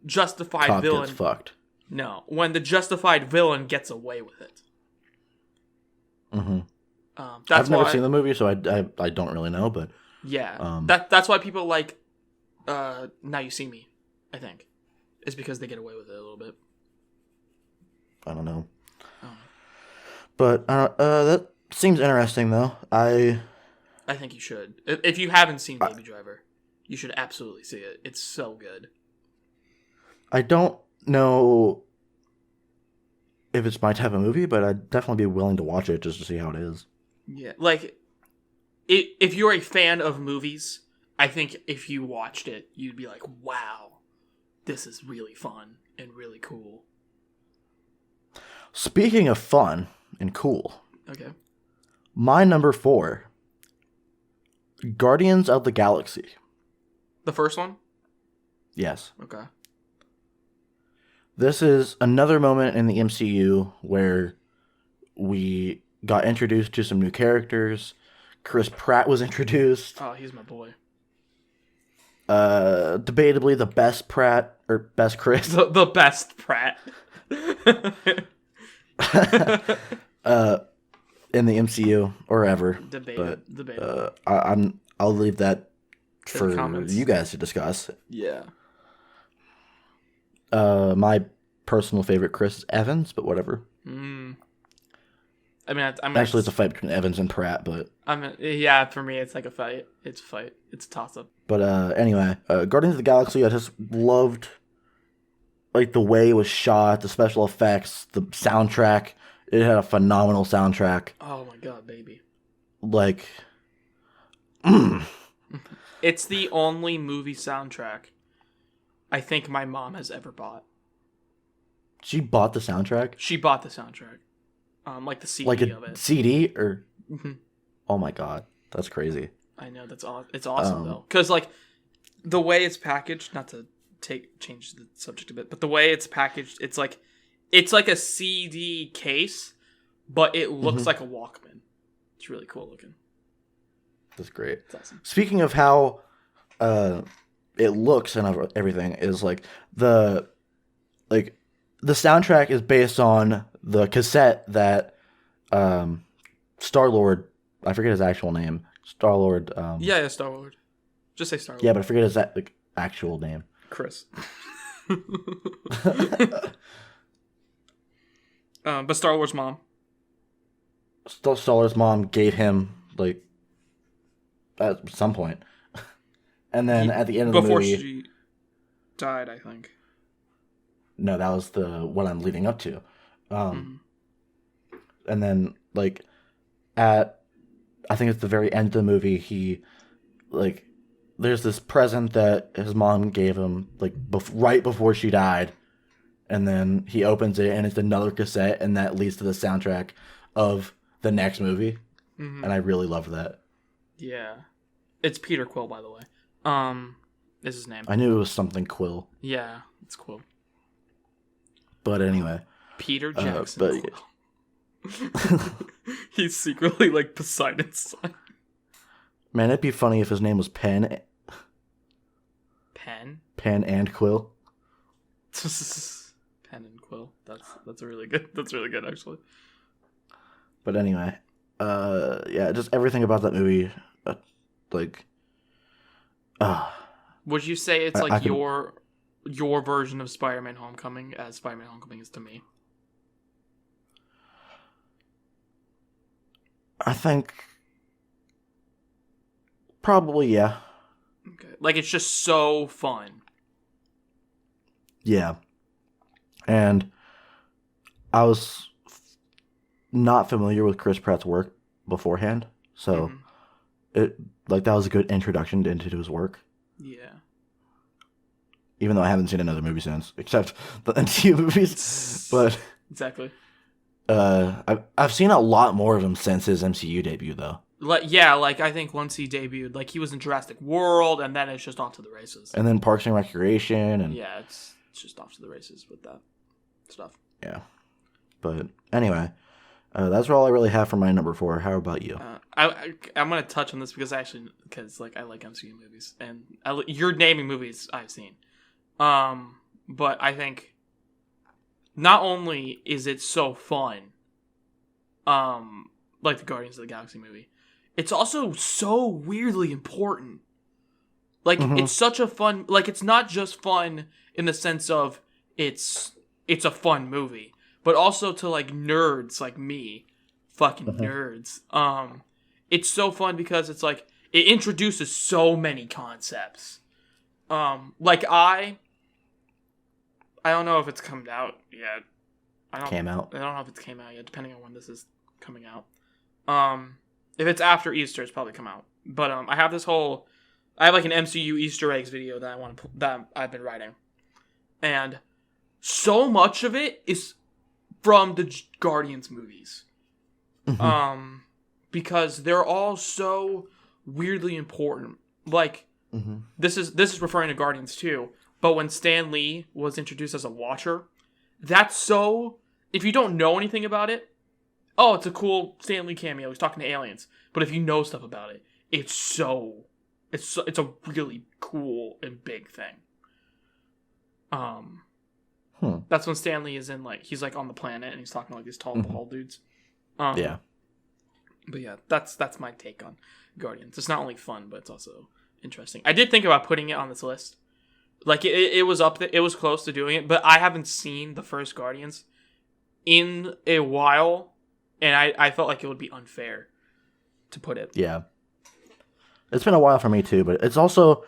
justified Cop villain... gets fucked. No, when the justified villain gets away with it. I've never seen the movie, so I don't really know, but... Yeah, that's why people like Now You See Me, I think. It's because they get away with it a little bit. I don't know. But that seems interesting, though. I think you should. If you haven't seen Baby Driver, you should absolutely see it. It's so good. I don't know if it's my type of movie, but I'd definitely be willing to watch it just to see how it is. Yeah, like, if you're a fan of movies, I think if you watched it, you'd be like, wow, this is really fun and really cool. Speaking of fun and cool. Okay. My number 4, Guardians of the Galaxy. The first one? Yes. Okay. This is another moment in the MCU where we got introduced to some new characters. Chris Pratt was introduced. Oh, he's my boy. Debatably the best Pratt, or best Chris. The best Pratt. In the MCU or ever. Debatable. I'll leave that for comments. you guys to discuss. Yeah. My personal favorite Chris is Evans, but whatever. I mean, actually, it's a fight between Evans and Pratt, but yeah, for me, it's like a fight. It's a fight. It's a toss-up. But anyway, Guardians of the Galaxy, I just loved like the way it was shot, the special effects, the soundtrack. It had a phenomenal soundtrack. Oh my god, baby! Like, it's the only movie soundtrack I think my mom has ever bought. She bought the soundtrack? She bought the soundtrack. Like the CD like a of it. CD or? Oh my god, that's crazy. I know, that's it's awesome though, because like the way it's packaged. Not to change the subject a bit, but the way it's packaged, it's like a CD case, but it looks like a Walkman. It's really cool looking. That's great. It's awesome. Speaking of how it looks and everything, is like the soundtrack is based on the cassette that Star-Lord, I forget his actual name, Star-Lord. Yeah, Star-Lord. Just say Star-Lord. Yeah, but I forget his actual name. Chris. But Star-Lord's mom. Star-Lord's mom gave him, like, at some point. And then at the end of the movie... Before she died, I think. No, that was what I'm leading up to. And then, like, I think it's the very end of the movie, he, like, there's this present that his mom gave him, like, right before she died. and then he opens it and it's another cassette, and that leads to the soundtrack of the next movie. Mm-hmm. And I really love that. Yeah. It's Peter Quill, by the way. Is his name. I knew it was something Quill. Yeah, it's Quill. But anyway. Peter Jackson Quill. He's secretly like Poseidon's son. Man, it'd be funny if his name was Penn. Penn? Penn and Quill. Penn and Quill. That's really good. That's really good, actually. But anyway, yeah, just everything about that movie, Would you say it's like your version of Spider-Man: Homecoming as Spider-Man: Homecoming is to me? I think probably, yeah. Okay, like it's just so fun. Yeah, and I was not familiar with Chris Pratt's work beforehand, so it that was a good introduction into his work. Yeah. Even though I haven't seen another movie since, except the MCU movies, but exactly. I've seen a lot more of him since his MCU debut, though. Like I think once he debuted, like he was in Jurassic World, and then it's just off to the races. And then Parks and Recreation, and yeah, it's just off to the races with that stuff. Yeah, but anyway, that's all I really have for my number 4. How about you? I'm gonna touch on this because I like MCU movies, and you're naming movies I've seen. But I think not only is it so fun, like the Guardians of the Galaxy movie, it's also so weirdly important. Like, it's such a fun, like, it's not just fun in the sense of it's a fun movie, but also to, like, nerds like me, fucking nerds, it's so fun because it's, like, it introduces so many concepts. Like, I don't know if it's come out yet. I don't know if it's came out yet, depending on when this is coming out. If it's after Easter, it's probably come out. But I have like an MCU Easter eggs video that I've been writing, and so much of it is from the Guardians movies, because they're all so weirdly important. Like this is referring to Guardians too. But when Stan Lee was introduced as a Watcher, that's so. If you don't know anything about it, oh, it's a cool Stan Lee cameo. He's talking to aliens. But if you know stuff about it, it's a really cool and big thing. That's when Stan Lee is in, like, he's like on the planet and he's talking to like these tall bald dudes. Yeah. But yeah, that's my take on Guardians. It's not only fun, but it's also interesting. I did think about putting it on this list. Like it was up there, it was close to doing it, but I haven't seen the first Guardians in a while, and I felt like it would be unfair to put it. Yeah. It's been a while for me too, but it's also,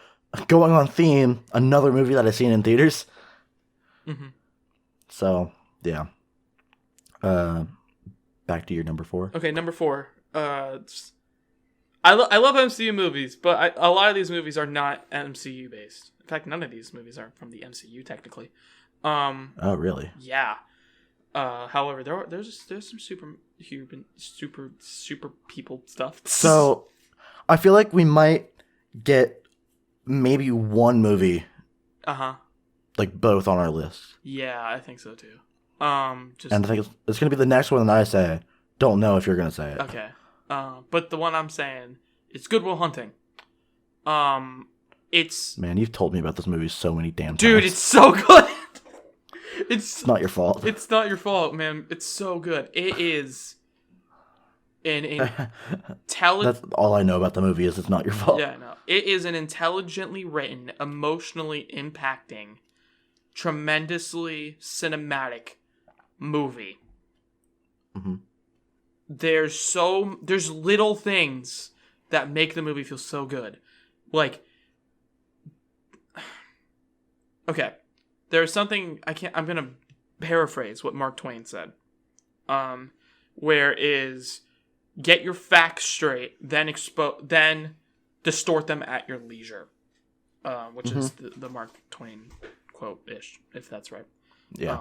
going on theme, another movie that I've seen in theaters. So, yeah. Back to your number 4. Okay, number 4. I love MCU movies, but a lot of these movies are not MCU based. In fact, none of these movies are from the MCU technically. Oh, really? Yeah. However, there's some super people stuff. So, I feel like we might get maybe one movie. Like both on our list. Yeah, I think so too. And I think it's gonna be the next one that I say. Don't know if you're gonna say it. Okay. But the one I'm saying, it's Good Will Hunting. It's... Man, you've told me about this movie so many damn times. Dude, it's so good! It's not your fault. It's not your fault, man. It's so good. It is an That's all I know about the movie is it's not your fault. Yeah, no. It is an intelligently written, emotionally impacting, tremendously cinematic movie. There's little things that make the movie feel so good. Like, okay, there's something I'm gonna paraphrase what Mark Twain said. Where is get your facts straight, then distort them at your leisure. Which is the Mark Twain quote-ish, if that's right. Yeah.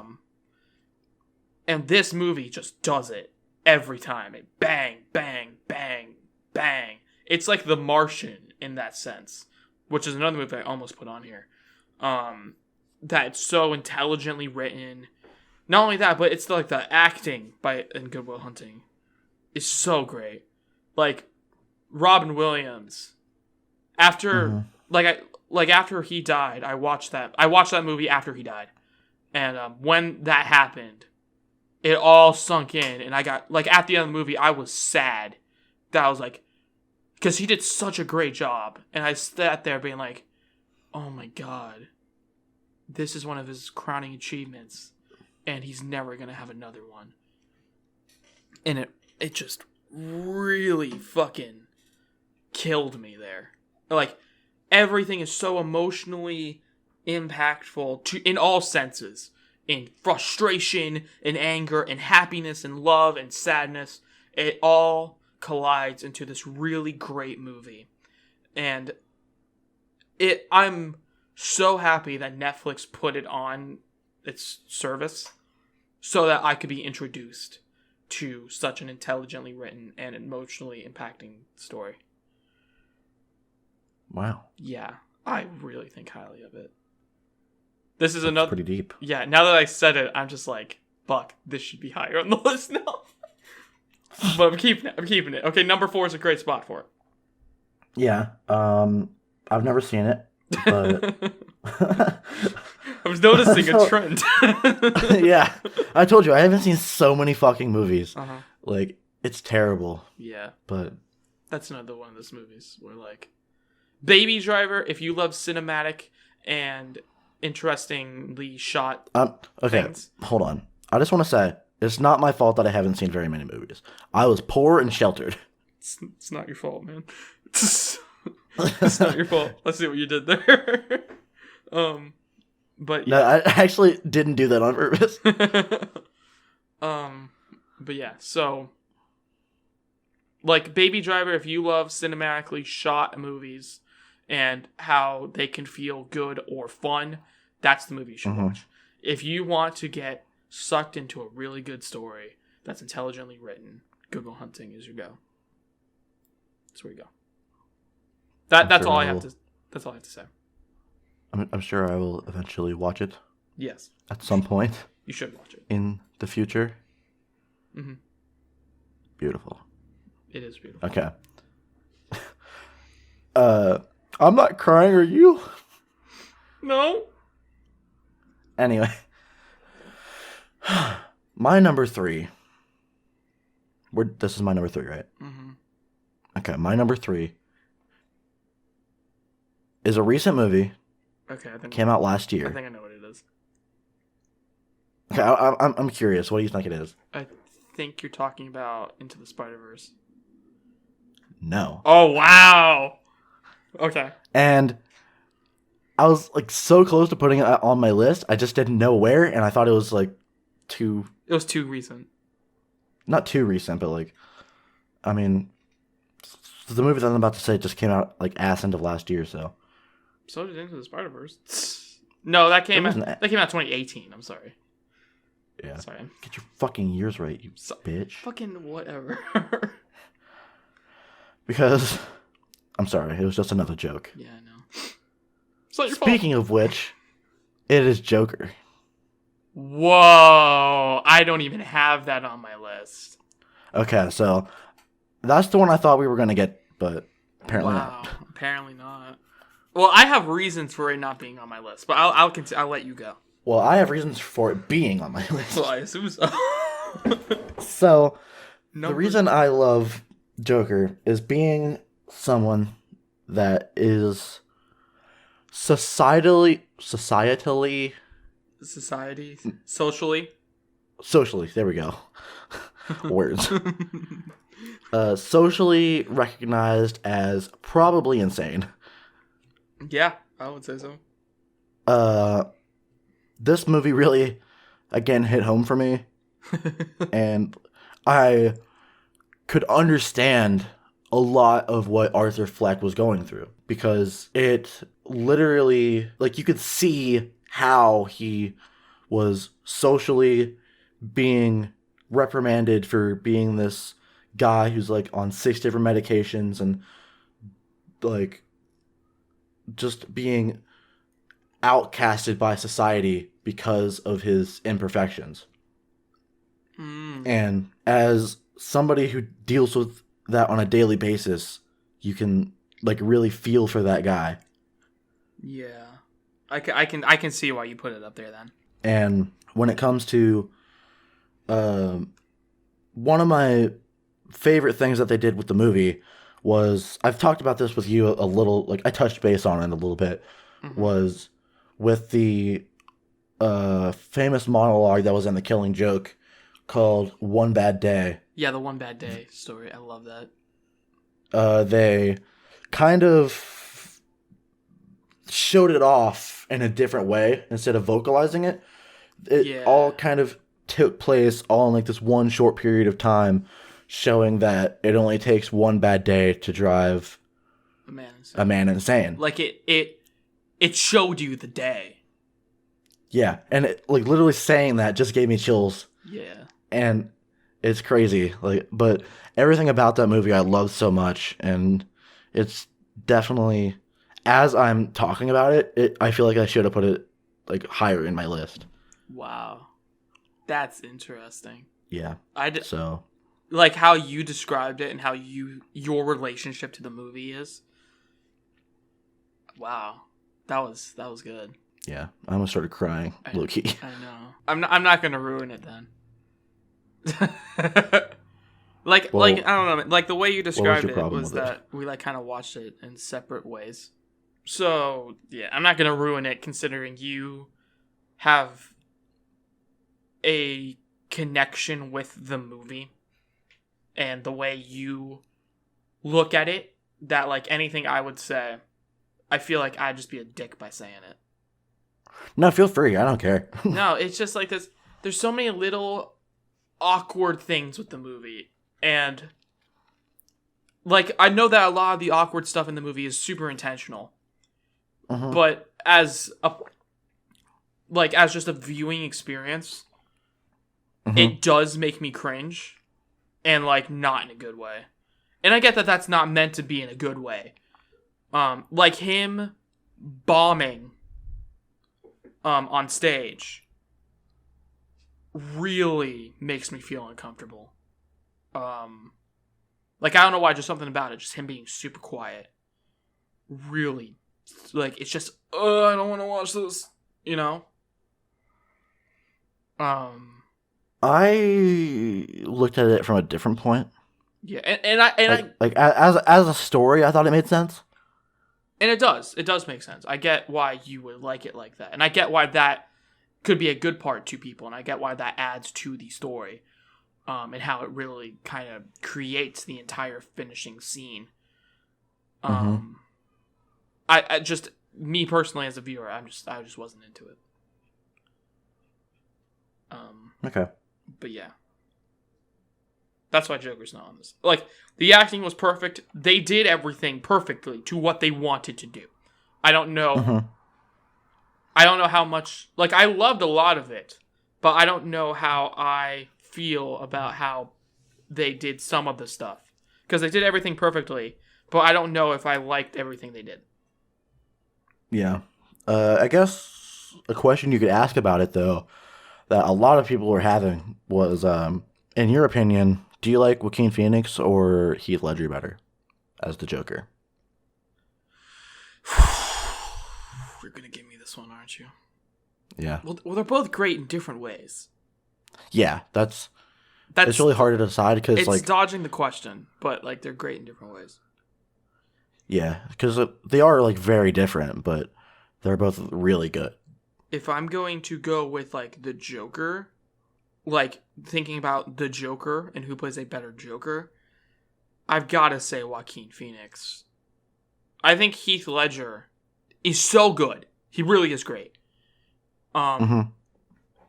And this movie just does it every time. It bang, bang, bang, bang. It's like The Martian in that sense, which is another movie I almost put on here. That's so intelligently written. Not only that, but it's like the acting in Good Will Hunting is so great. Like Robin Williams, after after he died, I watched that movie after he died, and when that happened, it all sunk in, and I got like at the end of the movie, I was sad that I was like, because he did such a great job, and I sat there being like, oh my god, this is one of his crowning achievements, and he's never gonna have another one, and it just really fucking killed me there. Like, everything is so emotionally impactful in all senses. In frustration, in anger, in happiness, in love, and sadness. It all collides into this really great movie. And I'm so happy that Netflix put it on its service so that I could be introduced to such an intelligently written and emotionally impacting story. Wow. Yeah, I really think highly of it. This is That's pretty deep. Yeah, now that I said it, I'm just like, fuck, this should be higher on the list now. But I'm keeping it. Okay, number 4 is a great spot for it. Yeah. I've never seen it, but I was noticing a trend. Yeah. I told you, I haven't seen so many fucking movies. Uh-huh. Like, it's terrible. Yeah. But that's another one of those movies where, like, Baby Driver, if you love cinematic and interestingly shot okay, things. Hold on. I just want to say, it's not my fault that I haven't seen very many movies. I was poor and sheltered. It's not your fault, man. It's not your fault. Let's see what you did there. But yeah. No, I actually didn't do that on purpose. But yeah, so like Baby Driver, if you love cinematically shot movies and how they can feel good or fun, that's the movie you should watch. If you want to get sucked into a really good story that's intelligently written, Good Will Hunting is your go. That's where you go. That's all I have to say. I'm sure I will eventually watch it. Yes. At some point. You should watch it. In the future. Mm-hmm. Beautiful. It is beautiful. Okay. I'm not crying, are you? No. Anyway. My number 3. This is my number 3, right? Mm-hmm. Okay, my number 3 is a recent movie. Okay, I think came out last year. I think I know what it is. Okay, I'm curious. What do you think it is? I think you're talking about Into the Spider-Verse. No. Oh, wow. Okay. And I was like so close to putting it on my list. I just didn't know where, and I thought it was like too... It was too recent. Not too recent, but like... I mean... The movie that I'm about to say just came out like ass end of last year, so... So did Into the Spider-Verse. No, that came out 2018. I'm sorry. Yeah. Sorry. Get your fucking years right, you bitch. Fucking whatever. Because... I'm sorry, it was just another joke. Yeah, I know. It's not your Speaking fault. of which, it is Joker. Whoa. I don't even have that on my list. Okay, so... That's the one I thought we were going to get, but apparently not. Apparently not. Well, I have reasons for it not being on my list, but I'll let you go. Well, I have reasons for it being on my list. Well, I assume so. So, the reason I love Joker is being someone that is socially, there we go. Words. Socially recognized as probably insane. Yeah, I would say so. This movie really, again, hit home for me. And I could understand a lot of what Arthur Fleck was going through. Because it literally, like, you could see how he was socially being reprimanded for being this guy who's like on 6 different medications and like just being outcasted by society because of his imperfections. And as somebody who deals with that on a daily basis, you can like really feel for that guy. Yeah. I can see why you put it up there then. And when it comes to one of my favorite things that they did with the movie was, I've talked about this with you a little, like I touched base on it a little bit, was with the famous monologue that was in The Killing Joke called One Bad Day. Yeah, the One Bad Day story. I love that. They kind of showed it off in a different way instead of vocalizing it. It all kind of took place all in like this one short period of time, showing that it only takes one bad day to drive a man insane. Like it showed you the day. Yeah, and it, like literally saying that just gave me chills. Yeah. And it's crazy. Like, but everything about that movie I love so much, and it's definitely, as I'm talking about it, I feel like I should have put it like higher in my list. Wow. That's interesting. Yeah. So like how you described it and how your relationship to the movie is. Wow. That was good. Yeah. I almost started crying, low-key. I know. I'm not going to ruin it then. like I don't know, like the way you described it was that we like kind of watched it in separate ways. So, yeah, I'm not going to ruin it considering you have a connection with the movie and the way you look at it, that like anything I would say, I feel like I'd just be a dick by saying it. No, feel free. I don't care. No, it's just like this. There's so many little awkward things with the movie, and like I know that a lot of the awkward stuff in the movie is super intentional, but as just a viewing experience, it does make me cringe, and like not in a good way. And I get that that's not meant to be in a good way. Like him bombing on stage really makes me feel uncomfortable. Like I don't know why, just something about it, just him being super quiet. Really, like it's just, I don't want to watch this, you know? I looked at it from a different point. Yeah, and as a story, I thought it made sense. And it does make sense. I get why you would like it like that, and I get why that could be a good part to people, and I get why that adds to the story, and how it really kind of creates the entire finishing scene. I just, me personally as a viewer, I just wasn't into it. Okay. But yeah. That's why Joker's not on this. Like, the acting was perfect. They did everything perfectly to what they wanted to do. I don't know. I don't know how much... Like, I loved a lot of it, but I don't know how I feel about how they did some of the stuff. Because they did everything perfectly, but I don't know if I liked everything they did. Yeah. I guess a question you could ask about it, though, that a lot of people were having was, in your opinion, do you like Joaquin Phoenix or Heath Ledger better as the Joker? You're going to give me this one, aren't you? Yeah. Well, they're both great in different ways. Yeah, it's really hard to decide because it's dodging the question, but like they're great in different ways. Yeah, because they are like very different, but they're both really good. If I'm going to go with like the Joker, like thinking about the Joker and who plays a better Joker, I've got to say Joaquin Phoenix. I think Heath Ledger is so good. He really is great. And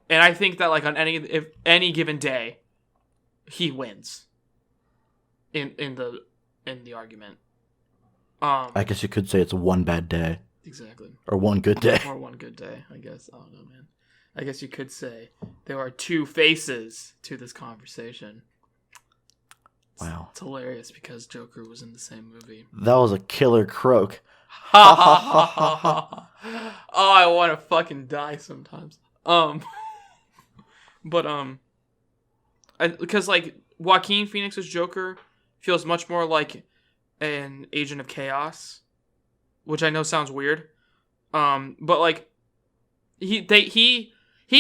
I think that like on any given day, he wins. In the argument. I guess you could say it's one bad day. Exactly. Or one good day. Or one good day, I guess. I don't know, man. I guess you could say there are two faces to this conversation. Wow. It's hilarious because Joker was in the same movie. That was a killer croak. Ha ha ha ha ha. Oh, I want to fucking die sometimes. But because like Joaquin Phoenix's Joker feels much more like an agent of chaos, which I know sounds weird. But like he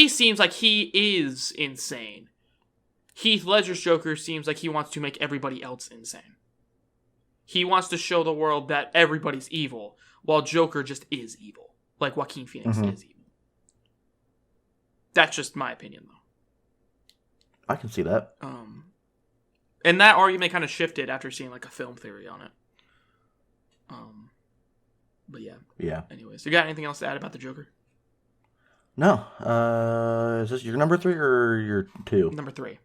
seems like he is insane. Heath Ledger's Joker seems like he wants to make everybody else insane. He wants to show the world that everybody's evil, while Joker just is evil. Like Joaquin Phoenix is evil. That's just my opinion, though. I can see that. And that argument kind of shifted after seeing like a film theory on it. But yeah. Yeah. Anyways, you got anything else to add about the Joker? No. Is this your number 3 or your 2? Number 3.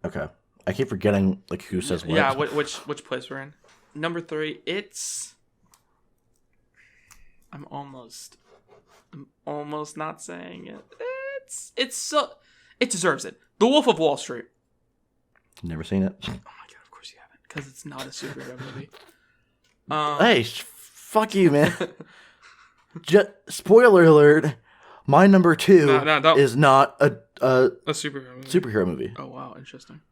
Okay. I keep forgetting like who says what. Yeah, which place we're in. Number 3, I'm almost not saying it. It deserves it. The Wolf of Wall Street. Never seen it. Oh my god, of course you haven't, because it's not a superhero movie. Hey, fuck you, man. Spoiler alert. My number 2 is not a superhero movie. Oh wow, interesting.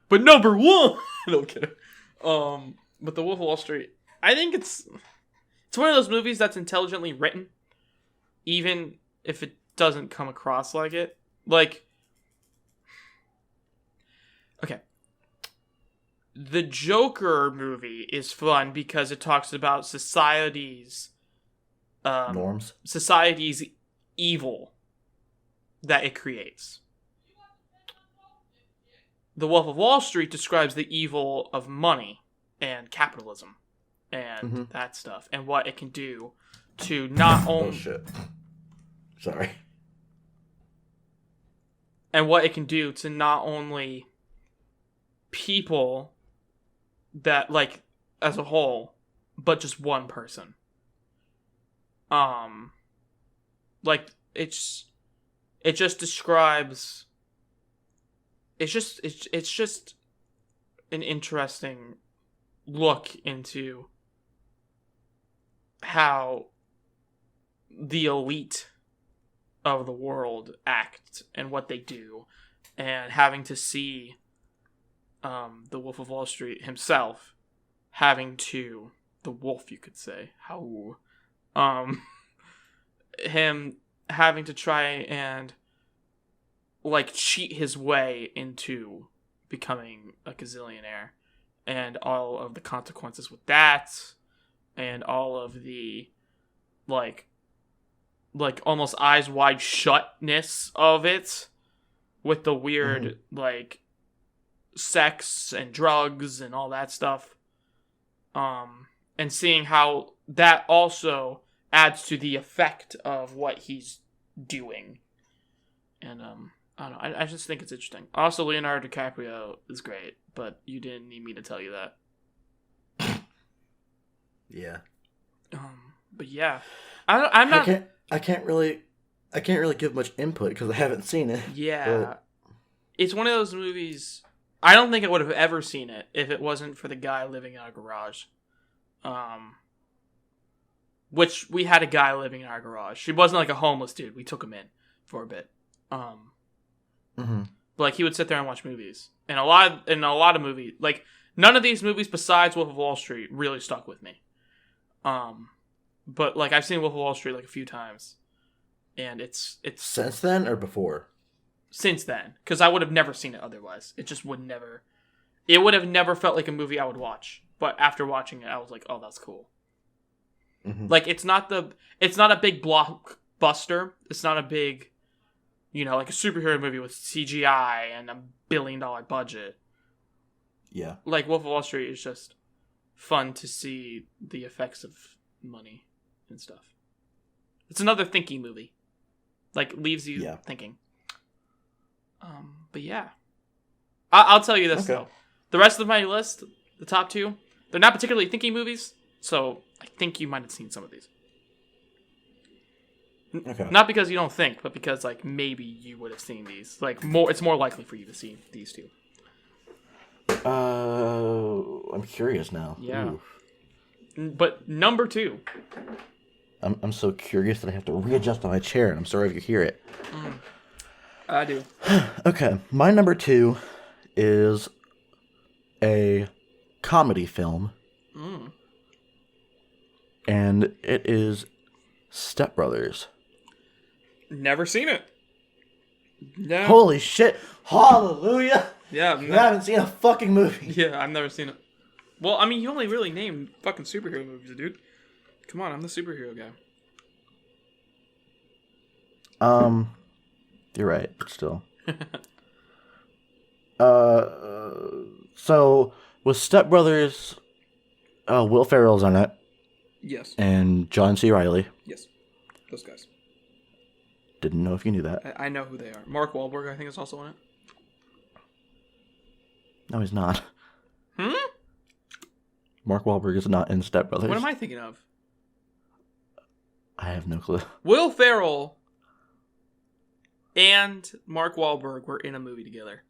But number 1, no I'm kidding. But The Wolf of Wall Street, I think it's one of those movies that's intelligently written, even if it doesn't come across like it. Like, okay, the Joker movie is fun because it talks about society's norms, society's evil that it creates. The Wolf of Wall Street describes the evil of money and capitalism and that stuff, and what it can do to not only... Oh, shit. Sorry. And what it can do to not only people that, like, as a whole, but just one person. Like, it just describes... It's just an interesting look into how the elite of the world act and what they do, and having to see the Wolf of Wall Street himself the wolf, you could say, him having to try and like cheat his way into becoming a gazillionaire, and all of the consequences with that, and all of the like almost eyes wide shutness of it, with the weird like sex and drugs and all that stuff, and seeing how that also adds to the effect of what he's doing. And I don't know, I just think it's interesting. Also, Leonardo DiCaprio is great, but you didn't need me to tell you that. Yeah. But yeah, I'm not. I can't really give much input because I haven't seen it. Yeah, but... it's one of those movies. I don't think I would have ever seen it if it wasn't for the guy living in our garage. Which we had a guy living in our garage. He wasn't like a homeless dude. We took him in for a bit. But like he would sit there and watch movies, and a lot of movies, like none of these movies besides Wolf of Wall Street really stuck with me. But like I've seen Wolf of Wall Street like a few times, and it's since then or before. Since then, because I would have never seen it otherwise. It just would never. It would have never felt like a movie I would watch. But after watching it, I was like, "Oh, that's cool." Like it's not a big blockbuster. It's not a big, like a superhero movie with CGI and $1 billion budget. Yeah. Like Wolf of Wall Street is just fun to see the effects of money and stuff. It's another thinking movie. Like leaves you thinking. But yeah. I'll tell you this though. The rest of my list, the top 2, they're not particularly thinking movies, so I think you might have seen some of these. Okay. Not because you don't think, but because like maybe you would have seen these. Like it's more likely for you to see these two. I'm curious now. Yeah. Ooh. But number 2. I'm so curious that I have to readjust my chair, and I'm sorry if you hear it. I do. Okay, my number 2 is a comedy film. And it is Step Brothers. Never seen it. No. Holy shit. Hallelujah. Yeah. You haven't seen a fucking movie. Yeah, I've never seen it. Well, I mean, you only really name fucking superhero movies, dude. Come on, I'm the superhero guy. You're right, but still. So with Step Brothers, Will Ferrell's on it. Yes. And John C. Reilly. Yes. Those guys. Didn't know if you knew that. I know who they are. Mark Wahlberg, I think, is also in it. No, he's not. Hmm? Mark Wahlberg is not in Step Brothers. What am I thinking of? I have no clue. Will Ferrell and Mark Wahlberg were in a movie together.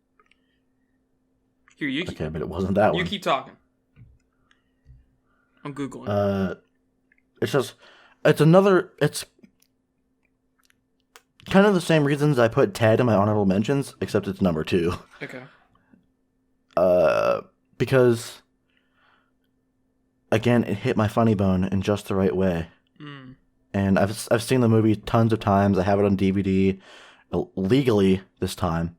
Here, you keep, Okay, but it wasn't that one. You keep talking. I'm Googling. It's kind of the same reasons I put Ted in my honorable mentions, except it's number 2. Okay. Because, again, it hit my funny bone in just the right way. And I've seen the movie tons of times. I have it on DVD, legally this time.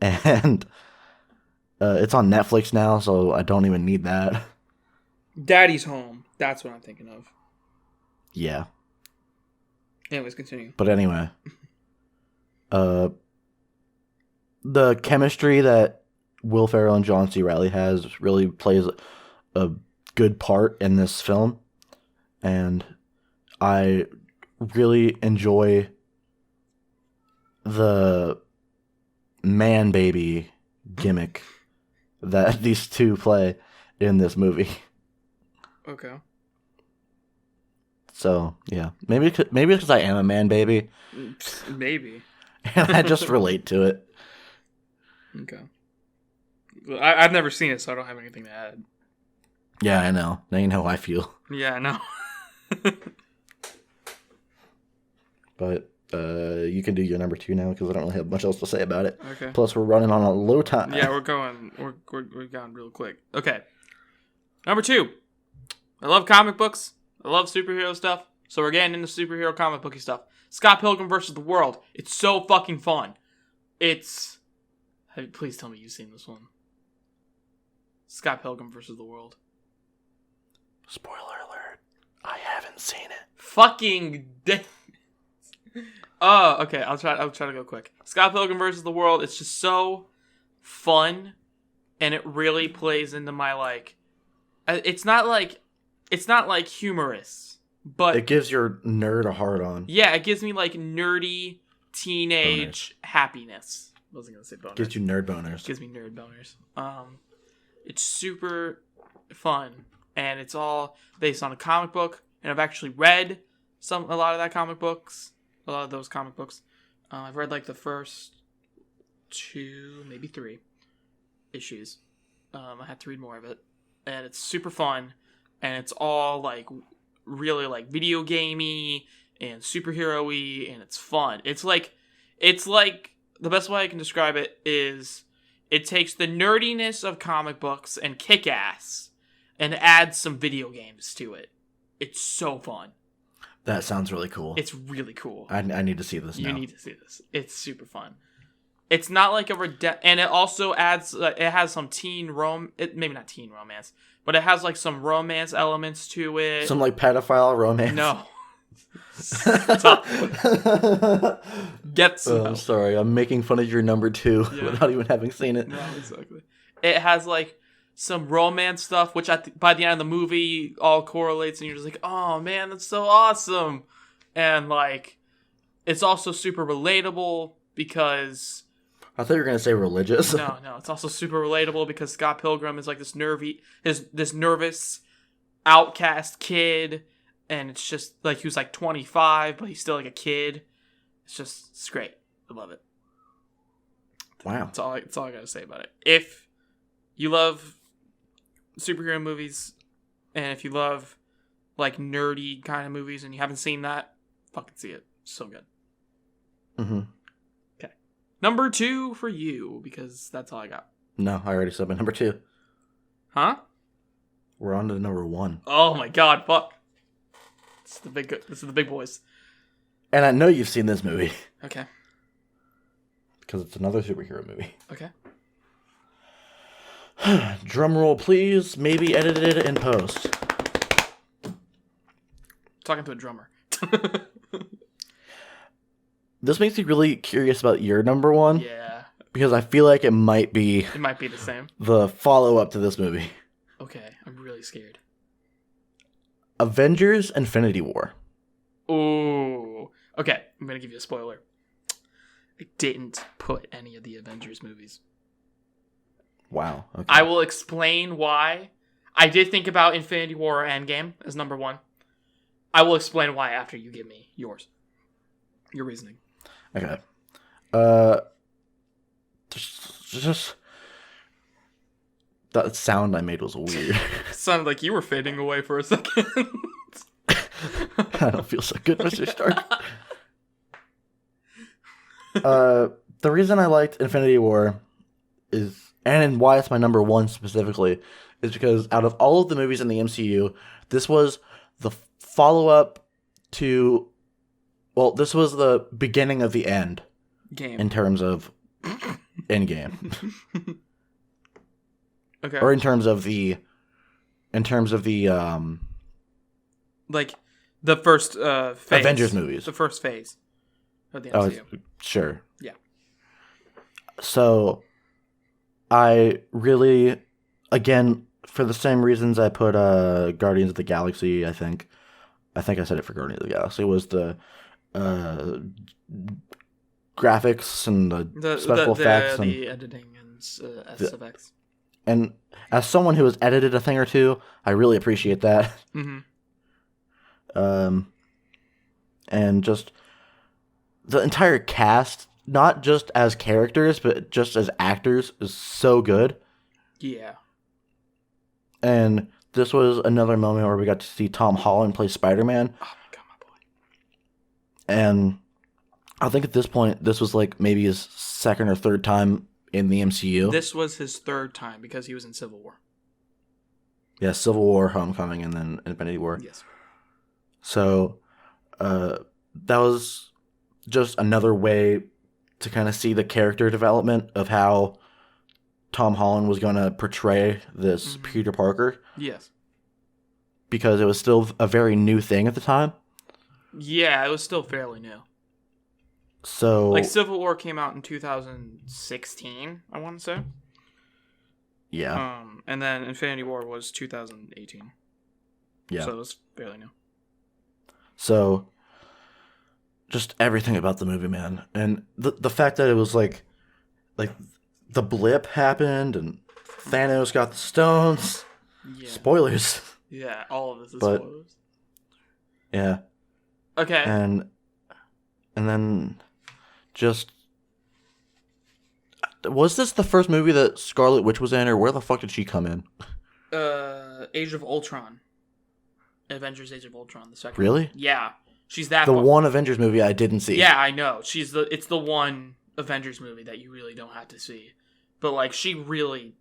And it's on Netflix now, so I don't even need that. Daddy's Home. That's what I'm thinking of. Yeah. Anyways, continue. But anyway. The chemistry that Will Ferrell and John C. Reilly has really plays a good part in this film. And I really enjoy the man baby gimmick that these two play in this movie. Okay. So, yeah. Maybe because I am a man baby. Maybe. And I just relate to it. Okay. Well, I've never seen it, so I don't have anything to add. Yeah, I know. Now you know how I feel. Yeah, I know. But you can do your number 2 now because I don't really have much else to say about it. Okay. Plus, we're running on a low time. Yeah, we're going real quick. Okay. Number 2. I love comic books. I love superhero stuff. So we're getting into superhero comic booky stuff. Scott Pilgrim vs. the World. It's so fucking fun. It's... Please tell me you've seen this one. Scott Pilgrim vs. the World. Spoiler alert. I haven't seen it. Fucking... Oh, okay. I'll try to go quick. Scott Pilgrim vs. the World. It's just so fun, and it really plays into my like. It's not like humorous, but It gives your nerd a hard on. yeah, it gives me like nerdy teenage happiness. I wasn't gonna say boners. Gives you nerd boners. Gives me nerd boners. It's super fun, and it's all based on a comic book, and I've actually read a lot of those comic books. I've read like the first 2, maybe 3 issues. I had to read more of it, and it's super fun, and it's all like really like video gamey and superhero-y, and it's fun. It's like the best way I can describe it is it takes the nerdiness of comic books and Kick-Ass and adds some video games to it. It's so fun. That sounds really cool. It's really cool. I need to see this now. You need to see this. It's super fun. It's not like and it also adds, it has some maybe not teen romance, but it has like some romance elements to it. Some like pedophile romance. No. Stop. Get some. I'm sorry. I'm making fun of your number 2 without even having seen it. No, exactly. It has like some romance stuff, which by the end of the movie all correlates, and you're just like, oh man, that's so awesome. And like, it's also super relatable because... I thought you were going to say religious. No, it's also super relatable because Scott Pilgrim is like this nervous outcast kid and it's just like he was like 25, but he's still like a kid. It's great. I love it. Wow. That's all I gotta say about it. If you love superhero movies, and if you love like nerdy kind of movies, and you haven't seen that, fucking see it. It's so good. Mm-hmm. Okay. Number 2 for you, because that's all I got. No, I already said my number 2. Huh? We're on to number 1. Oh my god, fuck. This is the big boys. And I know you've seen this movie. Okay. Because it's another superhero movie. Okay. Drum roll, please. Maybe edited in post. Talking to a drummer. This makes me really curious about your number 1. Yeah. Because I feel like it might be the same. the follow-up to this movie. Okay, I'm really scared. Avengers Infinity War. Ooh. Okay, I'm going to give you a spoiler. I didn't put any of the Avengers movies. Wow. Okay. I will explain why. I did think about Infinity War or Endgame as number 1. I will explain why after you give me yours. Your reasoning. Okay. Just that sound I made was weird. Sounded like you were fading away for a second. I don't feel so good, Mr. Stark. The reason I liked Infinity War is, and why it's my number 1 specifically, is because out of all of the movies in the MCU, this was the follow-up to, well, this was the beginning of the end. Game. In terms of Endgame. Okay. Or in terms of the like the first phase. Avengers movies. The first phase of the MCU. Sure. Yeah. So I really, again, for the same reasons I put Guardians of the Galaxy, I think I said it for Guardians of the Galaxy, was the graphics and the special effects. And the editing and SFX. And as someone who has edited a thing or two, I really appreciate that. Mm-hmm. And just the entire cast, not just as characters, but just as actors, is so good. Yeah. And this was another moment where we got to see Tom Holland play Spider-Man. Oh my god, my boy. And I think at this point, this was like maybe his second or third time in the MCU. This was his 3rd time because he was in Civil War. Yeah, Civil War, Homecoming, and then Infinity War. Yes. So that was just another way to kind of see the character development of how Tom Holland was going to portray this Peter Parker. Yes. Because it was still a very new thing at the time. Yeah, it was still fairly new. So, like, Civil War came out in 2016, I want to say. Yeah. And then Infinity War was 2018. Yeah. So it was fairly new. So, just everything about the movie, man. And the fact that it was like the blip happened and Thanos got the stones. Yeah. Spoilers. Yeah, all of this is spoilers. Yeah. Okay. And then just, was this the first movie that Scarlet Witch was in, or where the fuck did she come in? Age of Ultron. Avengers Age of Ultron, the second. Really? Yeah. She's that the one Avengers movie I didn't see. Yeah, I know. It's the one Avengers movie that you really don't have to see. But like she really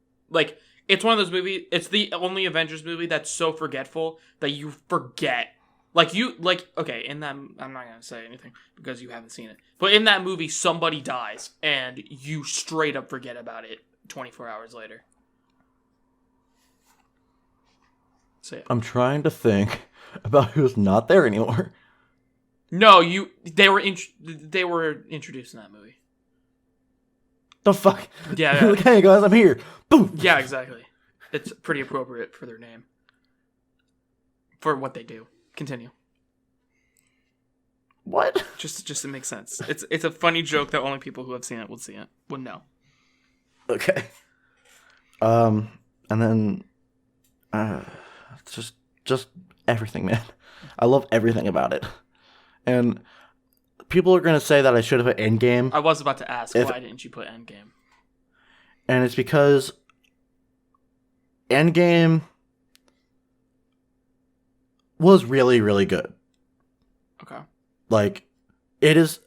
it's one of those movies, it's the only Avengers movie that's so forgetful that you forget. Okay, in that, I'm not going to say anything because you haven't seen it. But in that movie, somebody dies, and you straight up forget about it 24 hours later. So, yeah. I'm trying to think about who's not there anymore. No, they were introduced in that movie. The fuck? Yeah. Like, hey guys, I'm here. Boom. Yeah, exactly. It's pretty appropriate for their name. For what they do. Continue. What? Just to make sense. It's a funny joke that only people who have seen it would know. Okay. And then just everything, man. I love everything about it. And people are going to say that I should have put Endgame. I was about to ask, why didn't you put Endgame? And it's because Endgame was really, really good. Okay. Like, it is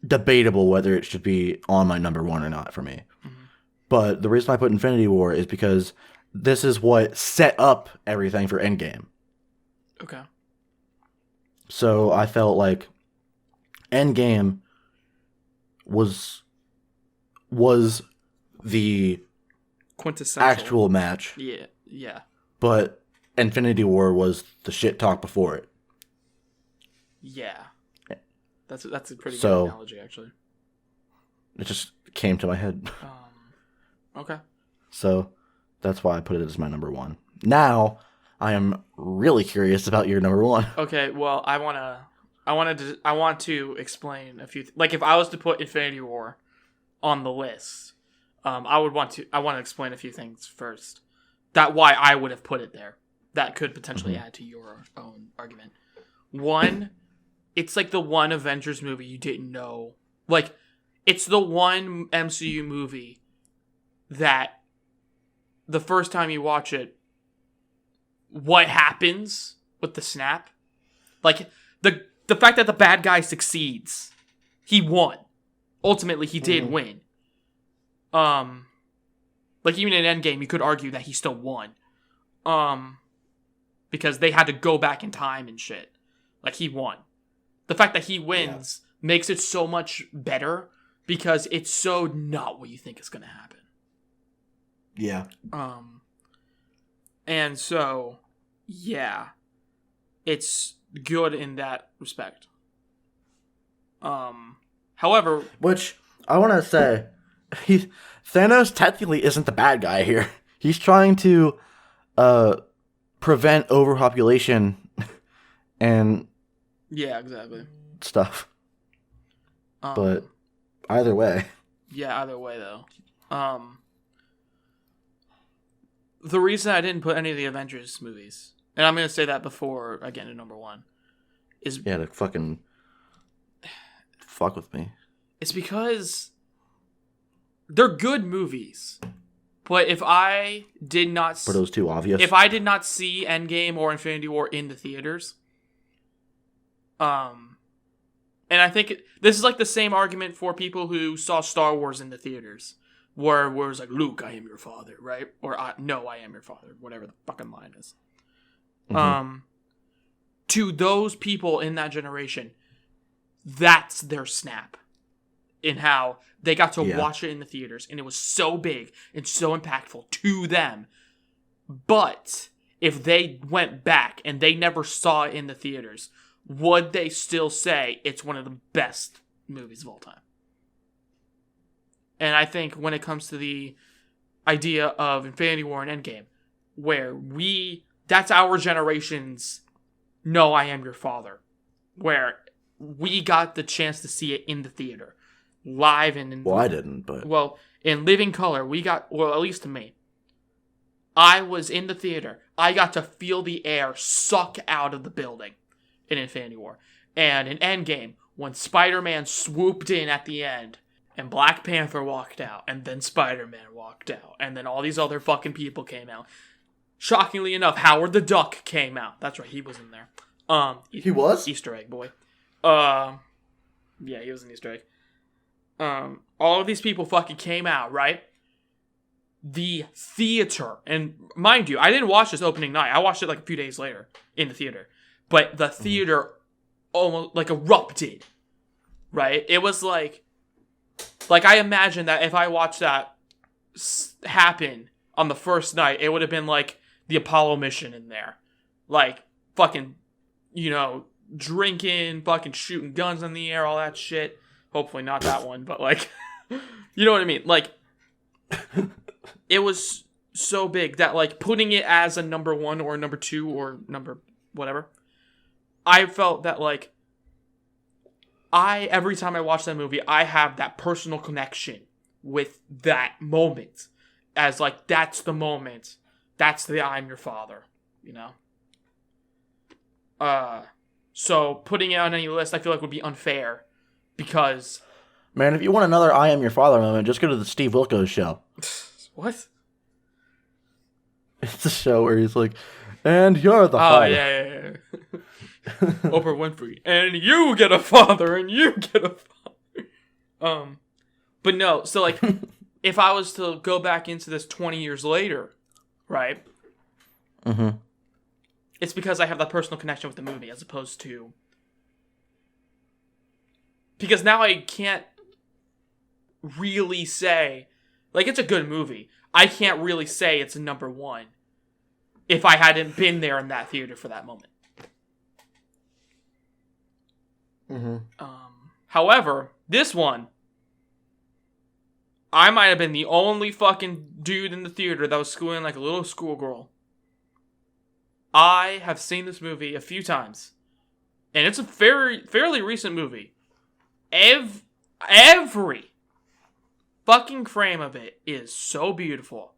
debatable whether it should be on my number one or not for me. Mm-hmm. But the reason I put Infinity War is because this is what set up everything for Endgame. Okay. So I felt like Endgame was the quintessential actual match. Yeah. But Infinity War was the shit talk before it. Yeah. That's a pretty good analogy, actually. It just came to my head. Okay. So that's why I put it as my number one. Now I am really curious about your number one. Okay, well, I want to explain a few like if I was to put Infinity War on the list, I want to explain a few things first. That why I would have put it there. That could potentially add to your own argument. One, it's like the one Avengers movie you didn't know. Like, it's the one MCU movie that the first time you watch it, what happens with the snap? Like, the fact that the bad guy succeeds. He won. Ultimately, he did win. Like, even in Endgame, you could argue that he still won. Because they had to go back in time and shit. Like, he won. The fact that he wins makes it so much better because it's so not what you think is going to happen. Yeah. And so, yeah, it's good in that respect. However, which I want to say, Thanos technically isn't the bad guy here. He's trying to prevent overpopulation and yeah, exactly stuff. But either way, though. The reason I didn't put any of the Avengers movies, and I'm going to say that before I get into number one, is to fucking fuck with me. It's because they're good movies, but if I did not, were those too obvious? If I did not see Endgame or Infinity War in the theaters, and I think this is like the same argument for people who saw Star Wars in the theaters. Where it was like, Luke, I am your father, right? Or, no, I am your father. Whatever the fucking line is. Mm-hmm. To those people in that generation, that's their snap. In how they got to watch it in the theaters. And it was so big and so impactful to them. But if they went back and they never saw it in the theaters, would they still say it's one of the best movies of all time? And I think when it comes to the idea of Infinity War and Endgame, where that's our generation's No, I Am Your Father, where we got the chance to see it in the theater, live and in... Well, I didn't, but... Well, in living color, at least to me, I was in the theater. I got to feel the air suck out of the building in Infinity War. And in Endgame, when Spider-Man swooped in at the end... And Black Panther walked out, and then Spider-Man walked out, and then all these other fucking people came out. Shockingly enough, Howard the Duck came out. That's right, he was in there. He was? Easter egg, boy. Yeah, he was an Easter egg. All of these people fucking came out, right? The theater, and mind you, I didn't watch this opening night. I watched it like a few days later in the theater. But the theater almost like erupted, right? It was like I imagine that if I watched that happen on the first night, it would have been like the Apollo mission in there. Like, fucking, drinking, fucking shooting guns in the air, all that shit. Hopefully not that one, but like, you know what I mean? Like, it was so big that like putting it as a number one or number two or number whatever, I felt that like, every time I watch that movie, I have that personal connection with that moment. As like, that's the moment. That's the I'm your father, So putting it on any list, I feel like would be unfair because. Man, if you want another "I Am Your Father" moment, just go to the Steve Wilkos show. What? It's a show where he's like, "And you're the father." father." Yeah. Oprah Winfrey, and you get a father, and you get a father. But no. So like, if I was to go back into this 20 years later, right? Mm-hmm. It's because I have that personal connection with the movie, as opposed to because now I can't really say like it's a good movie. I can't really say it's a number one if I hadn't been there in that theater for that moment. Mm-hmm. However, this one, I might have been the only fucking dude in the theater that was squealing like a little schoolgirl. I have seen this movie a few times, and it's a fairly recent movie. Every fucking frame of it is so beautiful.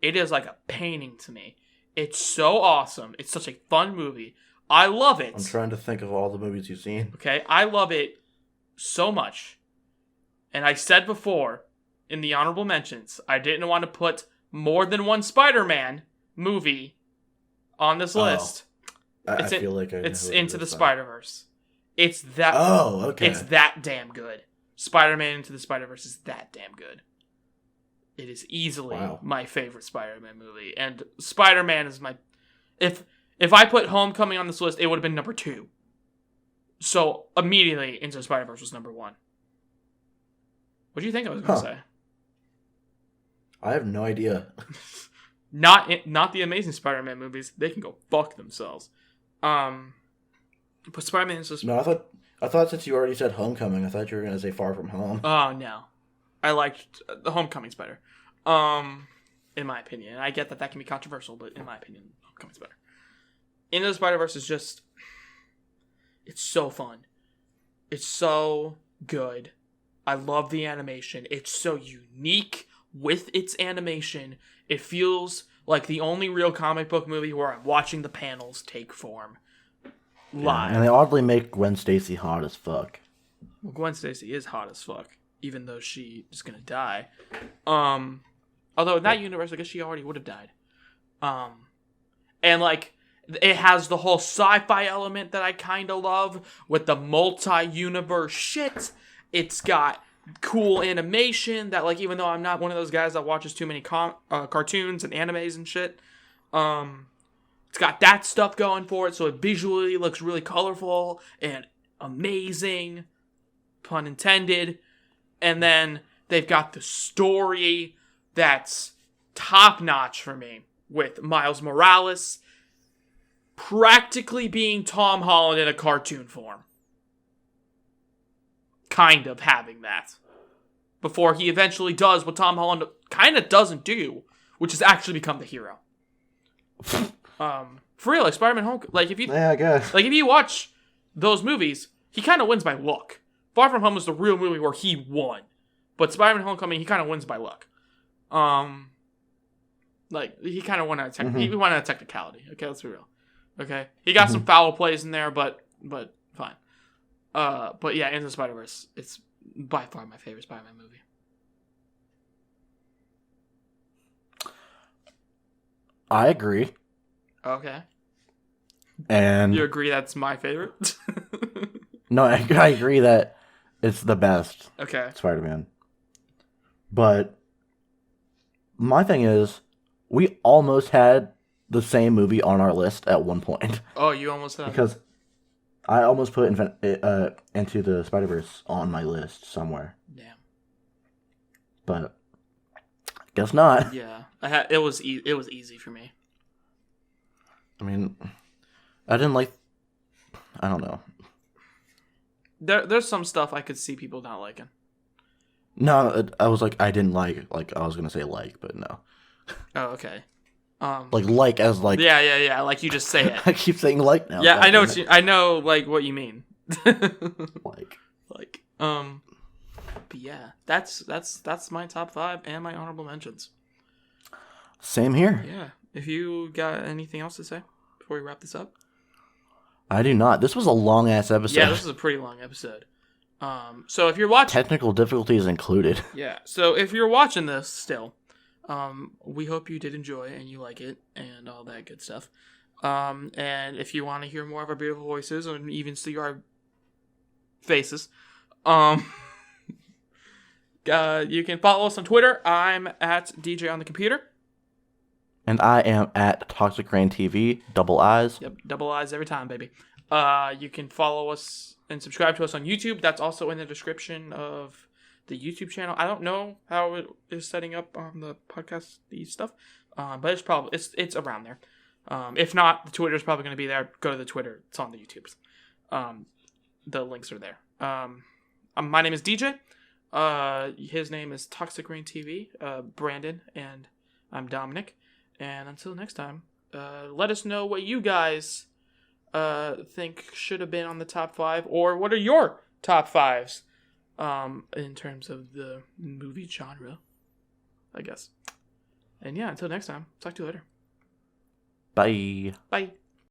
It is like a painting to me. It's so awesome. It's such a fun movie. I love it. I'm trying to think of all the movies you've seen. Okay, I love it so much. And I said before, in the honorable mentions, I didn't want to put more than one Spider-Man movie on this list. I feel like it's Into the Spider-Verse. It's that. Oh, okay. It's that damn good. Spider-Man Into the Spider-Verse is that damn good. It is easily my favorite Spider-Man movie, and Spider-Man is my. If I put Homecoming on this list, it would have been number 2. So immediately, Into the Spider-Verse was number 1. What do you think I was going to say? I have no idea. Not the Amazing Spider-Man movies. They can go fuck themselves. But Spider-Man is just... No, I thought since you already said Homecoming, I thought you were going to say Far From Home. Oh, no. I liked... The Homecoming's better. In my opinion. I get that can be controversial, but in my opinion, Homecoming's better. Into the Spider-Verse is just... It's so fun. It's so good. I love the animation. It's so unique with its animation. It feels like the only real comic book movie where I'm watching the panels take form live. Yeah, and they oddly make Gwen Stacy hot as fuck. Well, Gwen Stacy is hot as fuck, even though she is gonna die. Although in that universe, I guess she already would have died. And like, it has the whole sci-fi element that I kind of love with the multi-universe shit. It's got cool animation that, like, even though I'm not one of those guys that watches too many cartoons and animes and shit, it's got that stuff going for it, so it visually looks really colorful and amazing, pun intended. And then they've got the story that's top-notch for me, with Miles Morales practically being Tom Holland in a cartoon form. Kind of having that. Before he eventually does what Tom Holland kind of doesn't do, which is actually become the hero. For real, like Spider-Man Homecoming, like if you... Yeah, I guess. Like if you watch those movies, he kind of wins by luck. Far From Home was the real movie where he won. But Spider-Man Homecoming, he kind of wins by luck. Like, he kind of won on he won on a technicality. Okay, let's be real. Okay? He got some foul plays in there, but fine. But yeah, Into the Spider-Verse, it's by far my favorite Spider-Man movie. I agree. Okay. And you agree that's my favorite? No, I agree that it's the best. Okay. Spider-Man. But my thing is, we almost had the same movie on our list at one point. Oh, you almost had? Because I almost put Into the Spider-Verse on my list somewhere. Damn. But guess not. Yeah, it was easy for me. I mean, I didn't like... I don't know. There's some stuff I could see people not liking. No, I was like, I didn't like, I was going to say but no. Oh, okay. Like as like... Yeah, like you just say it. I keep saying like now. Yeah, I know I know, like, what you mean. Like. But yeah, that's my top 5 and my honorable mentions. Same here. Yeah. If you got anything else to say before we wrap this up? I do not. This was a long ass episode. Yeah, this is a pretty long episode. So if you're watching, technical difficulties included. Yeah, so if you're watching this still, we hope you did enjoy and you like it and all that good stuff. And if you want to hear more of our beautiful voices and even see our faces, you can follow us on Twitter. I'm at DJ on the computer. And I am at Toxic Rain TV, double I's. Yep, double I's every time, baby. You can follow us and subscribe to us on YouTube. That's also in the description of the YouTube channel. I don't know how it is setting up on the podcast stuff, but it's around there. If not, the Twitter's probably going to be there. Go to the Twitter. It's on the YouTubes. The links are there. My name is DJ. His name is Toxic Rain TV. Brandon, and I'm Dominic. And until next time, let us know what you guys think should have been on the top 5, or what are your top 5s in terms of the movie genre, I guess. And yeah, until next time, talk to you later. Bye. Bye.